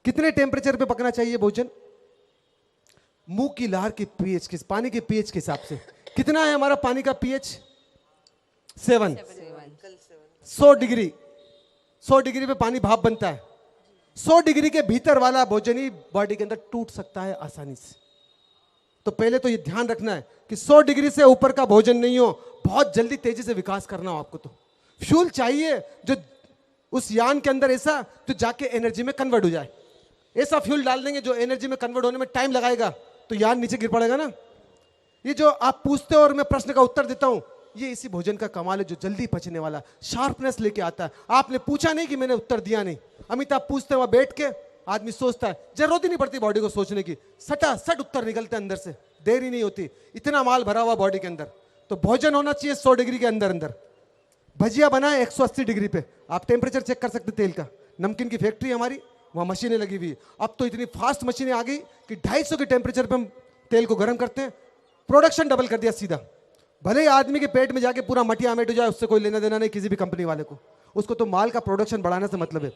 कितने टेम्परेचर पे पकना चाहिए भोजन? मुंह की लार की पीएच के, पानी के पीएच के हिसाब से कितना है हमारा पानी का पीएच? 7। 100 डिग्री, 100 डिग्री पे पानी भाप बनता है। 100 डिग्री के भीतर वाला भोजन ही बॉडी के अंदर टूट सकता है आसानी से। तो पहले तो ये ध्यान रखना है कि 100 डिग्री से ऊपर का भोजन नहीं हो, बहुत जल्दी तेजी से विकास करना हो आपको। तो फ्यूल चाहिए जो उस यान के अंदर ऐसा जो जाके एनर्जी में कन्वर्ट हो जाए। ऐसा फ्यूल डाल देंगे जो एनर्जी में कन्वर्ट होने में टाइम लगाएगा तो यान नीचे गिर पड़ेगा ना। ये जो आप पूछते हो और मैं प्रश्न का उत्तर देता हूं, ये इसी भोजन का कमाल है जो जल्दी पचने वाला, शार्पनेस लेके आता है। आपने पूछा नहीं कि मैंने उत्तर दिया नहीं। अमिताभ पूछते हैं वहां बैठ के, आदमी सोचता है, जरूरत ही नहीं पड़ती बॉडी को सोचने की, सटा सट उत्तर निकलते हैं अंदर से, देर ही नहीं होती, इतना माल भरा हुआ बॉडी के अंदर। तो भोजन होना चाहिए 100 डिग्री के अंदर अंदर। भजिया बनाए 180 डिग्री पे, आप टेम्परेचर चेक कर सकते तेल का। नमकीन की फैक्ट्री हमारी, वहां मशीनें लगी हुई है। अब तो इतनी फास्ट मशीनें आ गई कि 250 के टेम्परेचर पे हम तेल को गर्म करते हैं, प्रोडक्शन डबल कर दिया सीधा। भले ही आदमी के पेट में जाके पूरा मटिया मेट हो जाए, उससे कोई लेना देना नहीं किसी भी कंपनी वाले को, उसको तो माल का प्रोडक्शन बढ़ाने से मतलब है।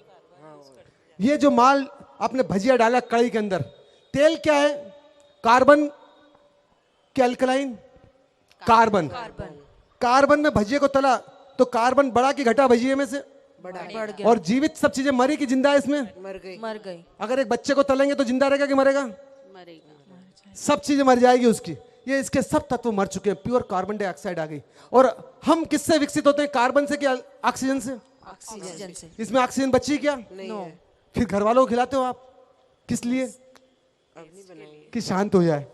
ये जो माल आपने भजिया डाला कढ़ाई के अंदर, तेल क्या है? कार्बन के अल्कलाइन, कार्बन। कार्बन में भजिए को तला तो कार्बन बढ़ा कि घटा भजिए में से? बढ़ गया। और जीवित सब चीजें मरी कि जिंदा है इसमें? मर गई। अगर एक बच्चे को तलेंगे तो जिंदा रहेगा कि मरेगा? मरेगा। सब चीजें मर जाएगी उसकी। ये इसके सब तत्व मर चुके हैं, प्योर कार्बन डाइऑक्साइड आ गई। और हम किससे विकसित होते हैं? कार्बन से क्या ऑक्सीजन से? ऑक्सीजन से। इसमें ऑक्सीजन बची क्या? नो। फिर घर वालों को खिलाते हो आप किस लिए? कि शांत हो जाए।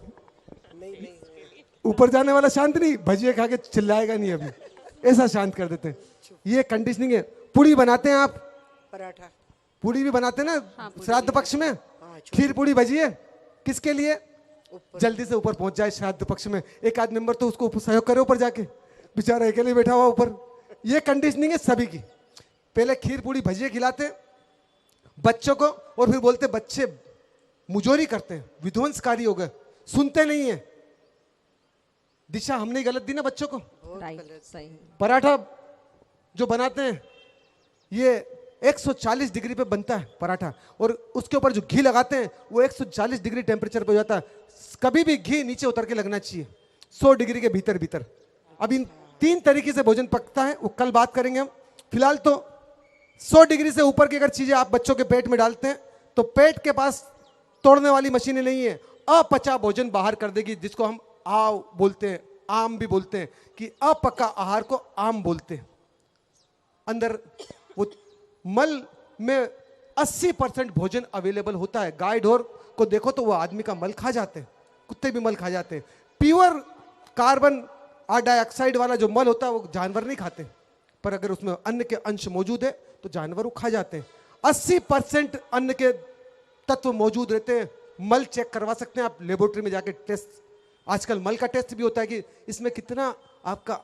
ऊपर जाने वाला शांत नहीं, भजिए खा के चिल्लाएगा नहीं अभी, ऐसा शांत कर देते हैं। ये कंडीशनिंग है। पूड़ी बनाते हैं आप, पराठा पूड़ी भी बनाते हैं ना श्राद्ध पक्ष में, खीर पूड़ी भजिए किसके लिए? जल्दी से ऊपर पहुंच जाए श्राद्ध पक्ष में। एक आध मेंबर तो उसको सहयोग करे ऊपर जाके, बेचारा अकेले बैठा हुआ ऊपर। ये कंडीशनिंग है सभी की। पहले खीर पूड़ी भजिए खिलाते बच्चों को, और फिर बोलते बच्चे मुजोरी करते हैं, विध्वंसकारी हो गए, सुनते नहीं है। दिशा हमने गलत दी ना बच्चों को। राइट, सही। पराठा जो बनाते हैं ये 140 डिग्री पे बनता है पराठा, और उसके ऊपर जो घी लगाते हैं वो 140 डिग्री टेम्परेचर पे हो जाता है। कभी भी घी नीचे उतर के लगना चाहिए 100 डिग्री के भीतर भीतर। अब इन 3 तरीके से भोजन पकता है, वो कल बात करेंगे हम। फिलहाल तो 100 डिग्री से ऊपर की अगर चीजें आप बच्चों के पेट में डालते हैं तो पेट के पास तोड़ने वाली मशीनें नहीं है, अपचा भोजन बाहर कर देगी, जिसको हम आव बोलते हैं, आम भी बोलते हैं, कि अपका आहार को आम बोलते हैं। अंदर वो मल में 80% भोजन अवेलेबल होता है। गाय ढोर को देखो तो वो आदमी का मल खा जाते हैं, कुत्ते भी मल खा जाते हैं। प्योर कार्बन डाइऑक्साइड वाला जो मल होता है वो जानवर नहीं खाते, पर अगर उसमें अन्न के अंश मौजूद है तो जानवर वो खा जाते हैं। 80% अन्न के तत्व मौजूद रहते हैं। मल चेक करवा सकते हैं आप लेबोरेटरी में जाके, टेस्ट आजकल मल का टेस्ट भी होता है कि इसमें कितना आपका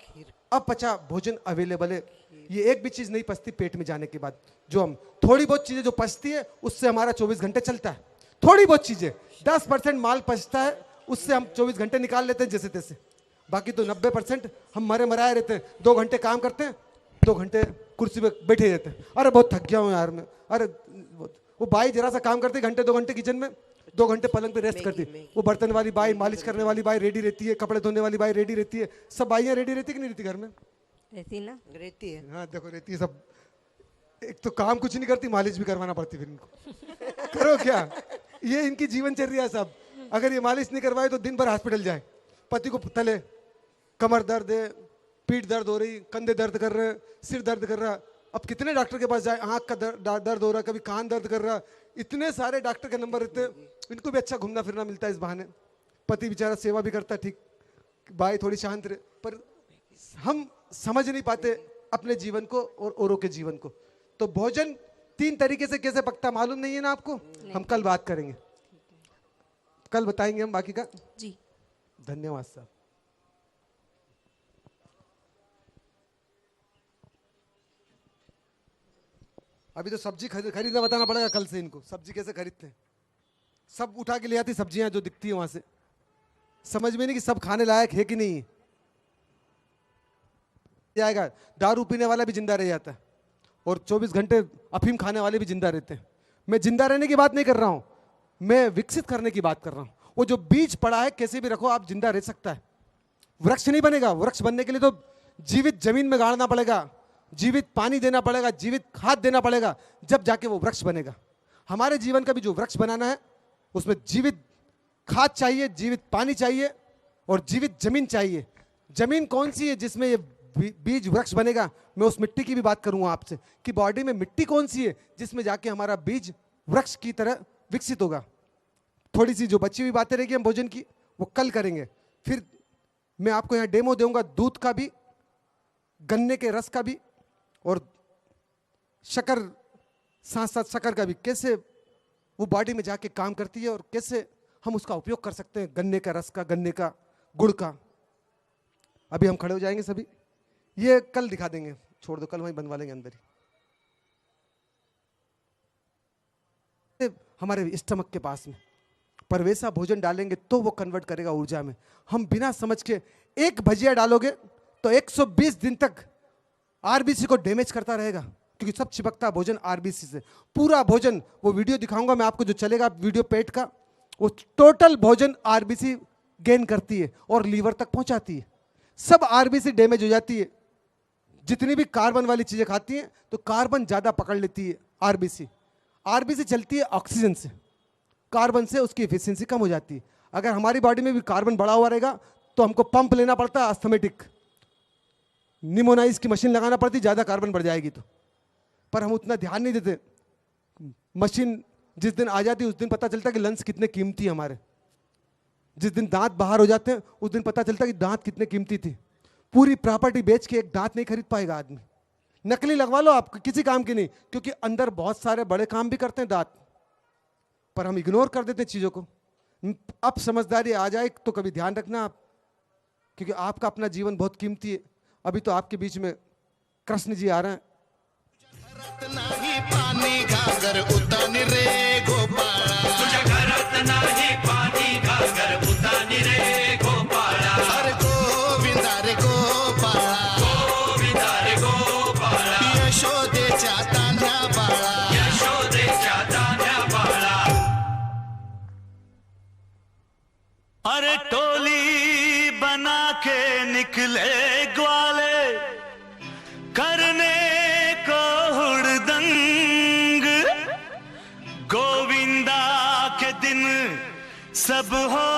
अपचा भोजन अवेलेबल है। ये एक भी चीज नहीं पचती पेट में जाने के बाद। जो हम थोड़ी बहुत चीजें जो पचती है उससे हमारा 24 घंटे चलता है। थोड़ी बहुत चीजें 10% माल पचता है, उससे हम 24 घंटे निकाल लेते हैं जैसे तैसे। बाकी तो 90% हम मरे मराए रहते हैं। 2 घंटे काम करते हैं, 2 घंटे कुर्सी पे बैठे रहते हैं। अरे बहुत थक गया हूँ यार मैं। अरे वो बाई जरा सा काम करते घंटे 2 घंटे किचन में, 2 घंटे पलंग पे रेस्ट करती। वो बर्तन वाली बाई, मालिश करने वाली बाई रेडी रहती है, कपड़े धोने वाली बाई रेडी रहती है। सब बाइयां रेडी रहती है कि नहीं रहती घर में? रहती ना, रहती है। हाँ देखो रहती है सब। एक तो काम कुछ नहीं करती, मालिश भी करवाना पड़ती फिर इनको। करो क्या, ये इनकी जीवनचर्या सब। अगर ये मालिश नहीं करवाए तो दिन भर हॉस्पिटल जाए। पति को तले, कमर दर्द है, पीठ दर्द हो रही, कंधे दर्द कर रहे, सिर दर्द कर रहा। अब कितने डॉक्टर के पास जाए, आंख का दर्द हो रहा, कभी कान दर्द कर रहा। इतने सारे डॉक्टर के नंबर रहते, इनको भी अच्छा घूमना फिरना मिलता है इस बहाने। पति बेचारा सेवा भी करता है, ठीक, भाई थोड़ी शांत रहे। पर हम समझ नहीं पाते अपने जीवन को और औरों के जीवन को। तो भोजन 3 तरीके से कैसे पकता मालूम नहीं है ना आपको? हम कल बात करेंगे। कल बताएंगे हम बाकी का। जी धन्यवाद साहब। अभी तो सब्जी खरीदना बताना पड़ेगा कल से इनको, सब्जी कैसे खरीदते हैं। सब उठा के ले आती सब्जियां जो दिखती है वहां से, समझ में नहीं कि सब खाने लायक है कि नहीं है। जाएगा दारू पीने वाला भी जिंदा रह जाता है और 24 घंटे अफीम खाने वाले भी जिंदा रहते हैं। मैं जिंदा रहने की बात नहीं कर रहा हूं, मैं विकसित करने की बात कर रहा हूं। वो जो बीज पड़ा है कैसे भी रखो आप जिंदा रह सकता है, वृक्ष नहीं बनेगा। वृक्ष बनने के लिए तो जीवित जमीन में गाड़ना पड़ेगा, जीवित पानी देना पड़ेगा, जीवित खाद देना पड़ेगा, जब जाके वो वृक्ष बनेगा। हमारे जीवन का भी जो वृक्ष बनाना है उसमें जीवित खाद चाहिए, जीवित पानी चाहिए और जीवित जमीन चाहिए। जमीन कौन सी है जिसमें ये बीज वृक्ष बनेगा? मैं उस मिट्टी की भी बात करूंगा आपसे कि बॉडी में मिट्टी कौन सी है जिसमें जाके हमारा बीज वृक्ष की तरह विकसित होगा। थोड़ी सी जो बची हुई बातें रहेगी हम भोजन की वो कल करेंगे। फिर मैं आपको यहाँ डेमो दूंगा दूध का भी, गन्ने के रस का भी और शक्कर, साथ साथ शक्कर का भी, कैसे वो बॉडी में जाके काम करती है और कैसे हम उसका उपयोग कर सकते हैं, गन्ने का रस का, गन्ने का गुड़ का। अभी हम खड़े हो जाएंगे सभी, ये कल दिखा देंगे, छोड़ दो, कल वहीं बनवा लेंगे अंदर ही। हमारे स्टमक के पास में पर वैसा भोजन डालेंगे तो वो कन्वर्ट करेगा ऊर्जा में। हम बिना समझ के एक भजिया डालोगे तो 120 दिन तक आरबीसी को डैमेज करता रहेगा, क्योंकि सब चिपकता भोजन आरबीसी से। पूरा भोजन, वो वीडियो दिखाऊंगा मैं आपको जो चलेगा वीडियो पेट का, वो टोटल भोजन आरबीसी गेन करती है और लीवर तक पहुंचाती है। सब आरबीसी डैमेज हो जाती है। जितनी भी कार्बन वाली चीजें खाती हैं तो कार्बन ज्यादा पकड़ लेती है आरबीसी। आरबीसी चलती है ऑक्सीजन से, कार्बन से उसकी एफिशिएंसी कम हो जाती है। अगर हमारी बॉडी में भी कार्बन बढ़ा हुआ रहेगा तो हमको पंप लेना पड़ता है, अस्थमेटिक निमोनाइज की मशीन लगाना पड़ती, ज्यादा कार्बन बढ़ जाएगी तो। पर हम उतना ध्यान नहीं देते। मशीन जिस दिन आ जाती है उस दिन पता चलता है कि लंग्स कितने कीमती है हमारे। जिस दिन दांत बाहर हो जाते हैं उस दिन पता चलता है कि दांत कितने कीमती थी। पूरी प्रॉपर्टी बेच के एक दांत नहीं खरीद पाएगा आदमी। नकली लगवा लो आप, किसी काम की नहीं, क्योंकि अंदर बहुत सारे बड़े काम भी करते हैं दांत, पर हम इग्नोर कर देते हैं चीजों को। अब समझदारी आ जाए तो कभी ध्यान रखना आप, क्योंकि आपका अपना जीवन बहुत कीमती है। अभी तो आपके बीच में कृष्ण जी आ रहे हैं। नाही पाणी घागर उतानी रे गोपाळा, तुझ्या घरात नाही पाणी घागर उतानी रे गोपाळा। अरे गोविंदा रे गोपाळा, गोविंदा रे गोपाळा, यशोदेच्या तान्ह्या बाळा, यशोदेच्या तान्ह्या बाळा। अरे टोली बना के निकले ग्वाले करने को हुड़दंग, गोविंदा के दिन सब हो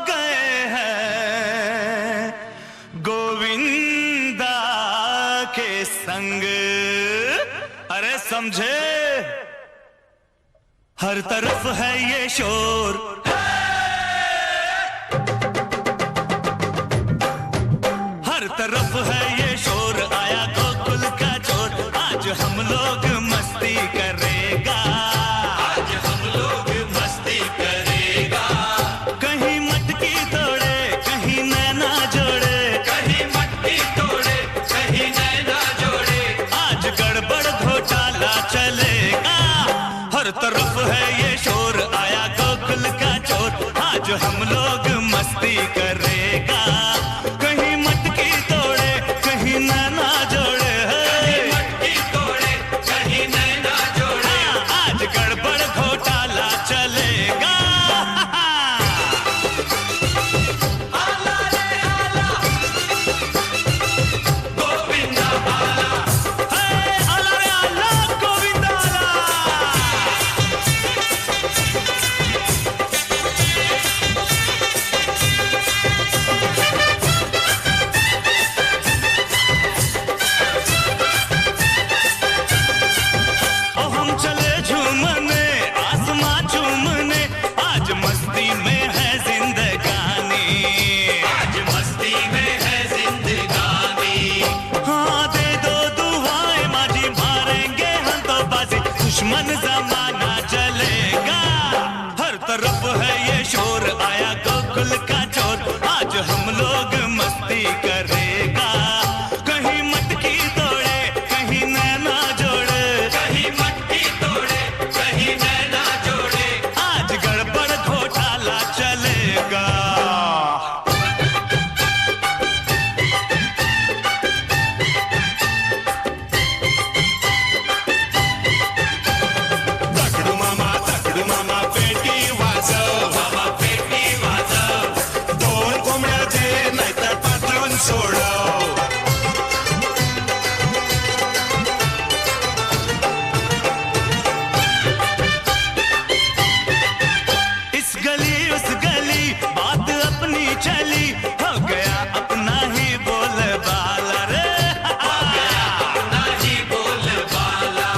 गए हैं गोविंदा के संग। अरे समझे, हर तरफ है ये शोर, हर तरफ है ये शोर, आया गोकुल का चोर। आज हम लोग मस्ती करेगा, आज हम लोग मस्ती करेगा। कहीं मटकी तोड़े कहीं नैना जोड़े, कहीं मटकी तोड़े कहीं नैना जोड़े। आज गड़बड़ घोटाला चलेगा, हर तरफ है ये शोर, आया गोकुल का चोर। आज हम लोग मस्ती करेगा, कहीं मटकी तोड़े कहीं नैना जोड़े, कहीं मटकी तोड़े कहीं नैना जोड़े। आज गड़बड़ घोटाला चलेगा। आला रे आला, गोविंदा आला, आला रे आला, गोविंदा आला। तरफ है ये शोर, आया गोकुल का चोर, आज हम लोग मस्ती करेगा। कहीं मटकी तोड़े कहीं नैना जोड़े, कहीं मटकी तोड़े कहीं नैना जोड़े, आज गड़बड़ घोटाला चलेगा। तकड़ू मामा पेटी वाजव, मामा पेटी वाजव, दोन कोंबड्या दे नाहीतर पातळून सोडव। इस गली उस गली बात अपनी चली, हो गया अपना ही बोलबाला रे, हो गया अपना ही बोलबाला।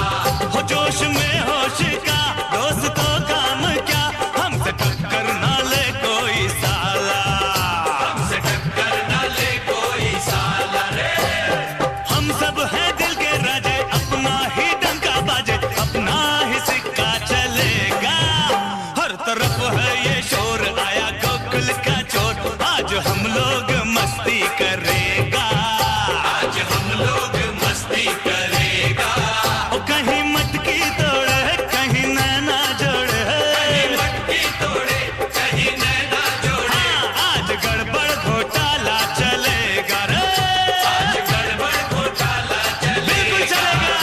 हो जोश में होश का दोस्तों काम क्या, हमसे टक्कर ना ले कोई साला, हमसे टक्कर ना ले कोई साला रे। हम सब है दिल के राजे, अपना ही डंका बाजे, अपना ही सिक्का चलेगा। हर तरफ है ये शोर, आया गोकुल का चोर, आज हम लोग मस्ती करेगा, आज हम लोग मस्ती करेगा। ओ कहीं मटकी तोड़े कहीं नैना जोड़े, कहीं मटकी तोड़े कहीं नैना जोड़े, आज गड़बड़ घोटाला चलेगा रे, आज गड़बड़ घोटाला चलेगा, बिल्कुल चलेगा,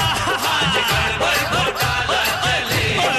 आज गड़बड़ घोटाला चलेगा।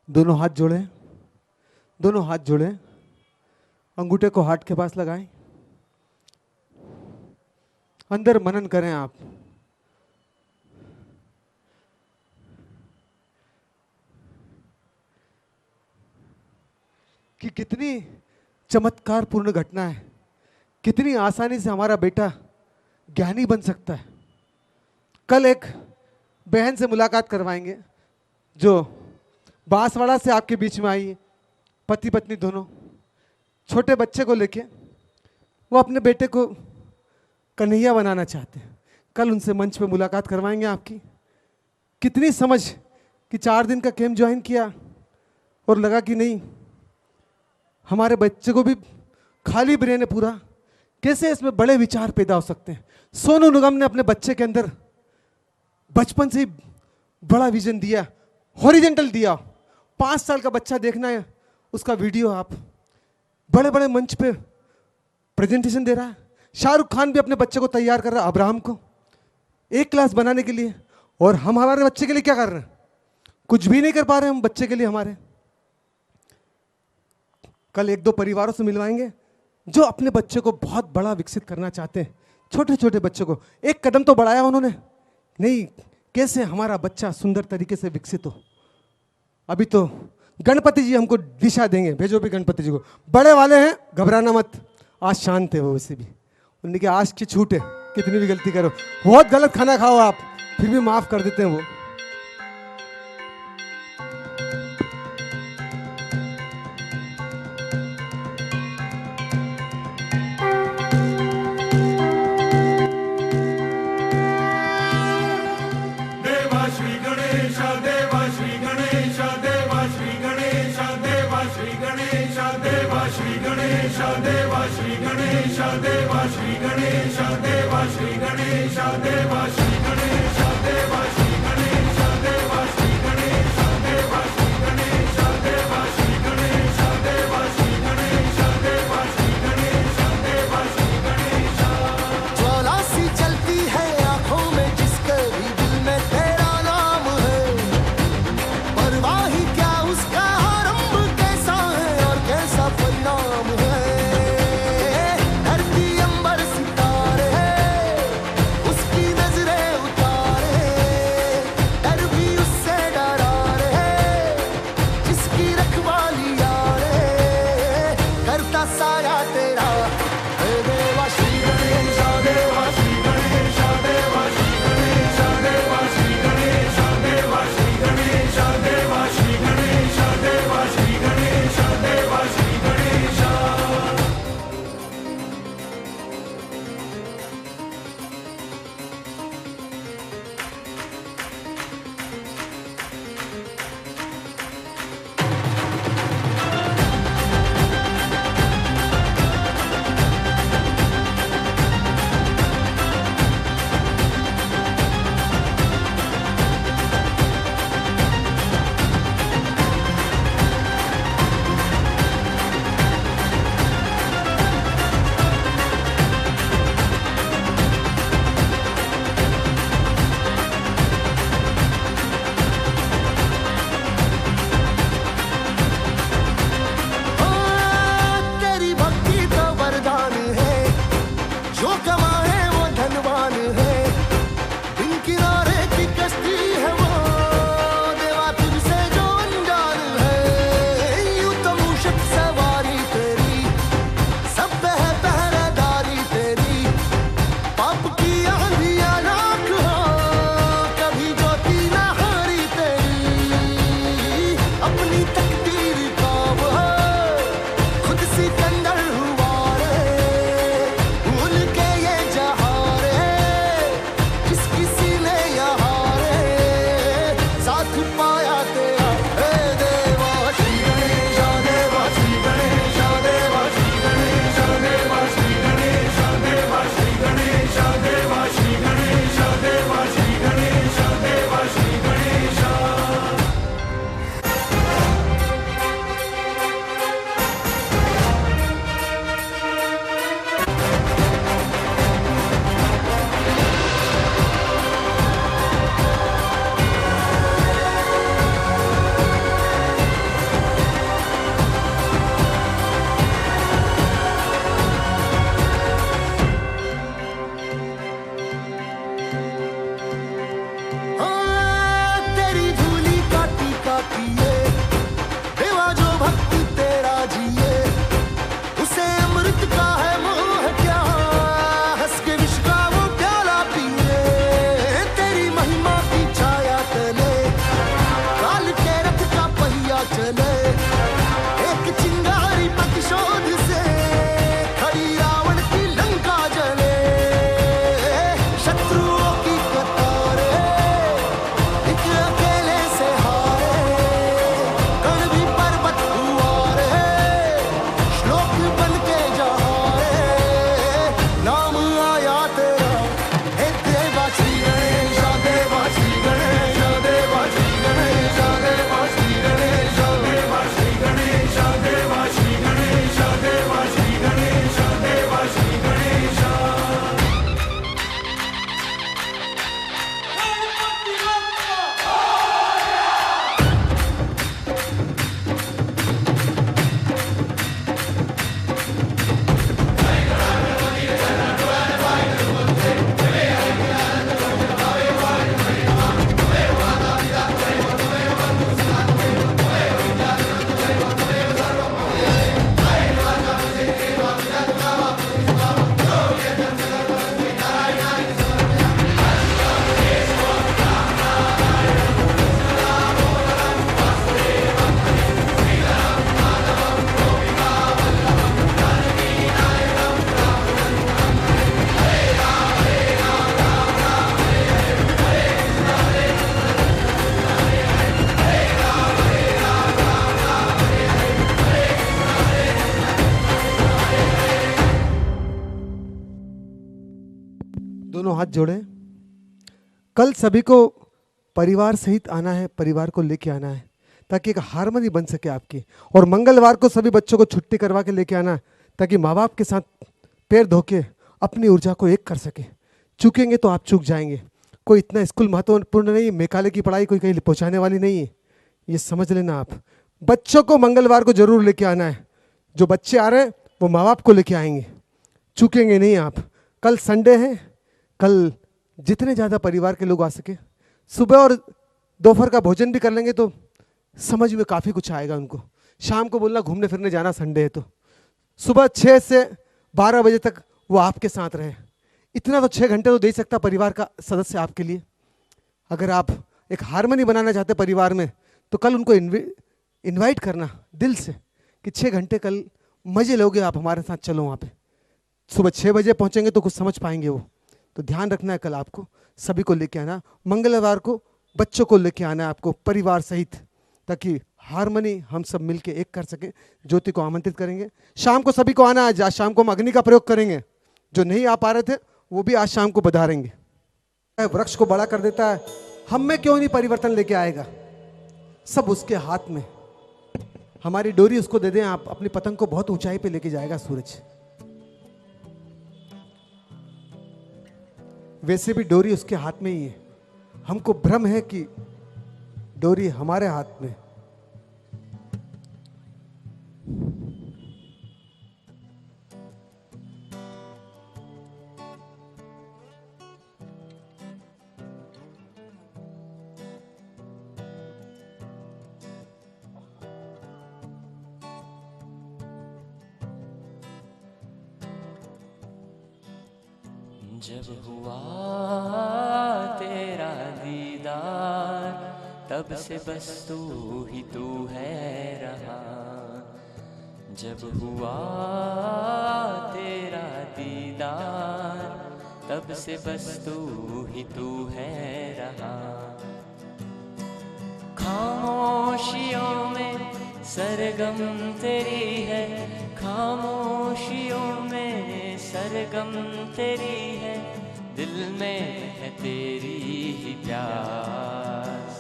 दोनों हाथ जोड़े, दोनों हाथ जोड़े, अंगूठे को हार्ट के पास लगाएं, अंदर मनन करें आप। कि कितनी चमत्कारपूर्ण घटना है, कितनी आसानी से हमारा बेटा ज्ञानी बन सकता है। कल एक बहन से मुलाकात करवाएंगे जो बांसवाड़ा से आपके बीच में आई है, पति पत्नी दोनों, छोटे बच्चे को लेके वो अपने बेटे को कन्हैया बनाना चाहते हैं। कल उनसे मंच पे मुलाकात करवाएंगे आपकी। कितनी समझ कि 4 दिन का कैंप ज्वाइन किया और लगा कि नहीं, हमारे बच्चे को भी खाली ब्रेन है पूरा, कैसे इसमें बड़े विचार पैदा हो सकते हैं। सोनू निगम ने अपने बच्चे के अंदर बचपन से ही बड़ा विजन दिया, हॉरिजेंटल दिया। 5 साल का बच्चा देखना है उसका वीडियो, आप बड़े बड़े मंच पे प्रेजेंटेशन दे रहा है। शाहरुख खान भी अपने बच्चे को तैयार कर रहा है अब्राहम को एक क्लास बनाने के लिए, और हम हमारे बच्चे के लिए क्या कर रहे हैं? कुछ भी नहीं कर पा रहे हम बच्चे के लिए हमारे। कल 1-2 परिवारों से मिलवाएंगे जो अपने बच्चे को बहुत बड़ा विकसित करना चाहते हैं। छोटे छोटे बच्चों को एक कदम तो बढ़ाया उन्होंने, नहीं कैसे हमारा बच्चा सुंदर तरीके से विकसित हो। अभी तो गणपति जी हमको दिशा देंगे, भेजो भी गणपति जी को। बड़े वाले हैं, घबराना मत। आज शांत है वो, वैसे भी उन्हें कि आज की छूट है, कितनी भी गलती करो, बहुत गलत खाना खाओ आप, फिर भी माफ कर देते हैं वो। दोनों हाथ जोड़े। कल सभी को परिवार सहित आना है, परिवार को लेके आना है ताकि एक हार्मनी बन सके आपकी। और मंगलवार को सभी बच्चों को छुट्टी करवा के लेके आना ताकि माँ बाप के साथ पैर धो के अपनी ऊर्जा को एक कर सके। चूकेंगे तो आप चूक जाएंगे। कोई इतना स्कूल महत्वपूर्ण नहीं है, मेकाले की पढ़ाई कोई कहीं पहुँचाने वाली नहीं है, ये समझ लेना आप। बच्चों को मंगलवार को जरूर लेके आना है। जो बच्चे आ रहे हैं वो माँ बाप को लेके आएंगे, चूकेंगे नहीं आप। कल संडे है, कल जितने ज़्यादा परिवार के लोग आ सके, सुबह और दोपहर का भोजन भी कर लेंगे तो समझ में काफ़ी कुछ आएगा उनको। शाम को बोलना घूमने फिरने जाना संडे है तो सुबह 6 से 12 बजे तक वो आपके साथ रहे। इतना तो 6 घंटे तो दे सकता परिवार का सदस्य आपके लिए। अगर आप एक हार्मनी बनाना चाहते परिवार में तो कल उनको इनवाइट करना दिल से कि 6 घंटे कल मज़े लोगे आप हमारे साथ, चलो वहाँ पे। सुबह 6 बजे पहुँचेंगे तो कुछ समझ पाएंगे वो। तो ध्यान रखना है, कल आपको सभी को लेके आना। मंगलवार को बच्चों को लेके आना है आपको परिवार सहित, ताकि हार्मनी हम सब मिलके एक कर सकें। ज्योति को आमंत्रित करेंगे। शाम को सभी को आना है। आज शाम को हम अग्नि का प्रयोग करेंगे। जो नहीं आ पा रहे थे वो भी आज शाम को पधारेंगे। वृक्ष को बड़ा कर देता है, हम में क्यों नहीं परिवर्तन लेके आएगा? सब उसके हाथ में। हमारी डोरी उसको दे दें आप, अपनी पतंग को बहुत ऊंचाई पे लेके जाएगा सूरज। वैसे भी डोरी उसके हाथ में ही है। हमको भ्रम है कि डोरी हमारे हाथ में। जब हुआ तेरा दीदार तब से बस तू ही तू है रहा। जब हुआ तेरा दीदार तब से बस तू ही तू है रहा। खामोशियों में सरगम तेरी है, खामोशियों में सरगम तेरी है, दिल में है तेरी ही प्यास,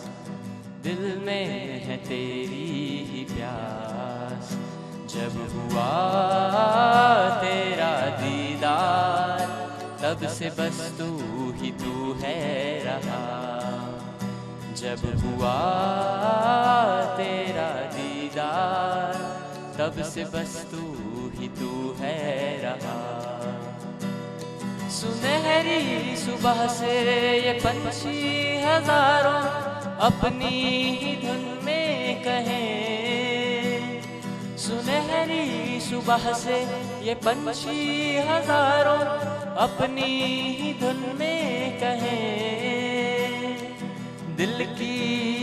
दिल में है तेरी ही प्यास। जब हुआ तेरा दीदार तब से बस तू ही तू है रहा। जब हुआ तेरा दीदार तब से बस तू ही तू है रहा। सुनहरी सुबह से ये पंछी हजारों अपनी ही धुन में कहें। सुनहरी सुबह से ये पंछी हजारों अपनी ही धुन में कहें। दिल की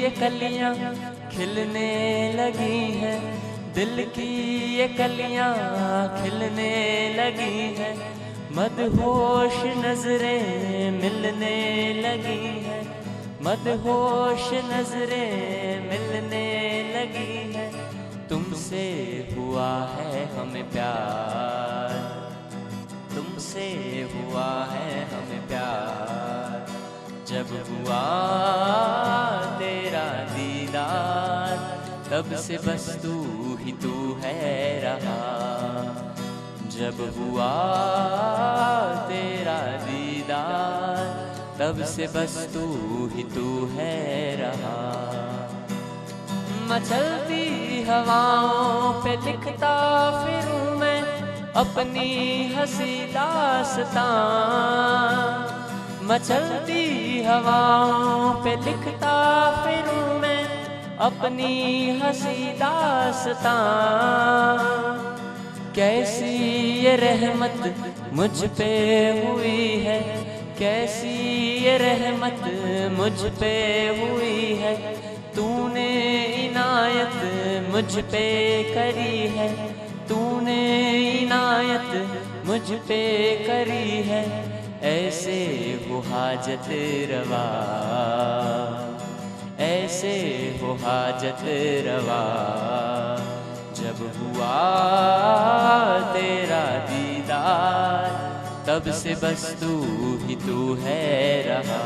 ये कलियां खिलने लगी हैं, दिल की ये कलियां खिलने लगी हैं, मदहोश नजरें मिलने लगी हैं, मदहोश नजरें मिलने लगी हैं। तुमसे हुआ है हमें प्यार, तुमसे हुआ है हमें प्यार। जब हुआ तेरा दीदार तब से बस तू ही तू है रहा। जब हुआ तेरा दीदार तब से बस तू ही तू है रहा। मचलती हवाओं पे लिखता फिरूं मैं अपनी हंसी दास्तां। मचलती हवाओं पे लिखता फिरूं मैं अपनी हंसी दास्तां। कैसी ये रहमत मुझ पे हुई है, कैसी ये रहमत मुझ पे हुई है। तूने इनायत मुझ पे करी है, तूने इनायत मुझ पे करी है। ऐसे हो हाजत रवा, ऐसे हो हाजत रवा। जब हुआ तेरा दीदार तब तब से बस तू ही तू है रहा।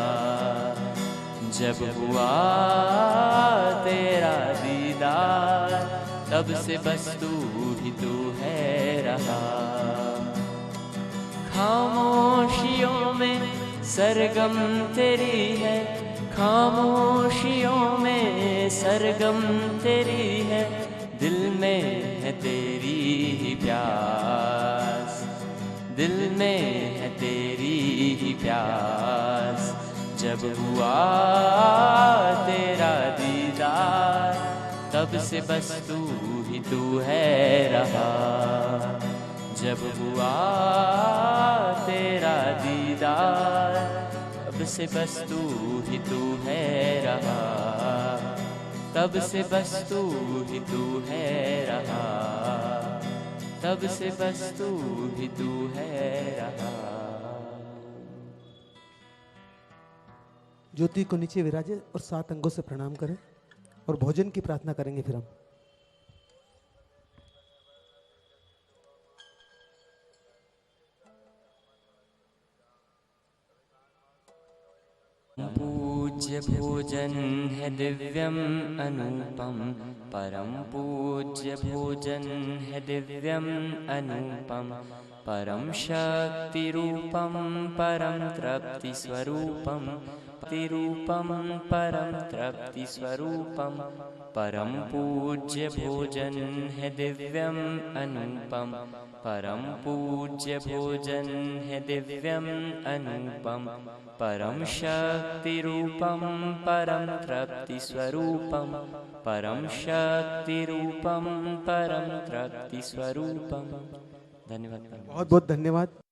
जब हुआ तेरा दीदार तब से बस तू ही तू है रहा। खामोशियों में सरगम तेरी है, खामोशियों में सरगम तेरी है, दिल में है तेरी ही प्यास, दिल में है तेरी ही प्यास। जब हुआ तेरा दीदार तब से बस तू ही तू है रहा। जब हुआ तेरा दीदार तब से बस तू ही तू है रहा। तब से बस तू ही तू है रहा। तब से बस तू ही तू है रहा। ज्योति को नीचे विराजे और 7 अंगों से प्रणाम करें और भोजन की प्रार्थना करेंगे फिर हम। पूज्य भोजन है दिव्यम अनुपम, परम पूज्य भोजन है दिव्यम अनुपम, परम शक्ति रूपम परम तृप्ति स्वरूपम, रूपम परम तृप्ति स्वरूपम। परम पूज्य भोजन है दिव्यम अनुपम, परम पूज्य भोजन है दिव्यम अनुपम, परम शक्ति रूपम परम तृप्ति स्वरूपम, परम शक्ति रूपम परम तृप्ति स्वरूपम। धन्यवाद। बहुत बहुत धन्यवाद।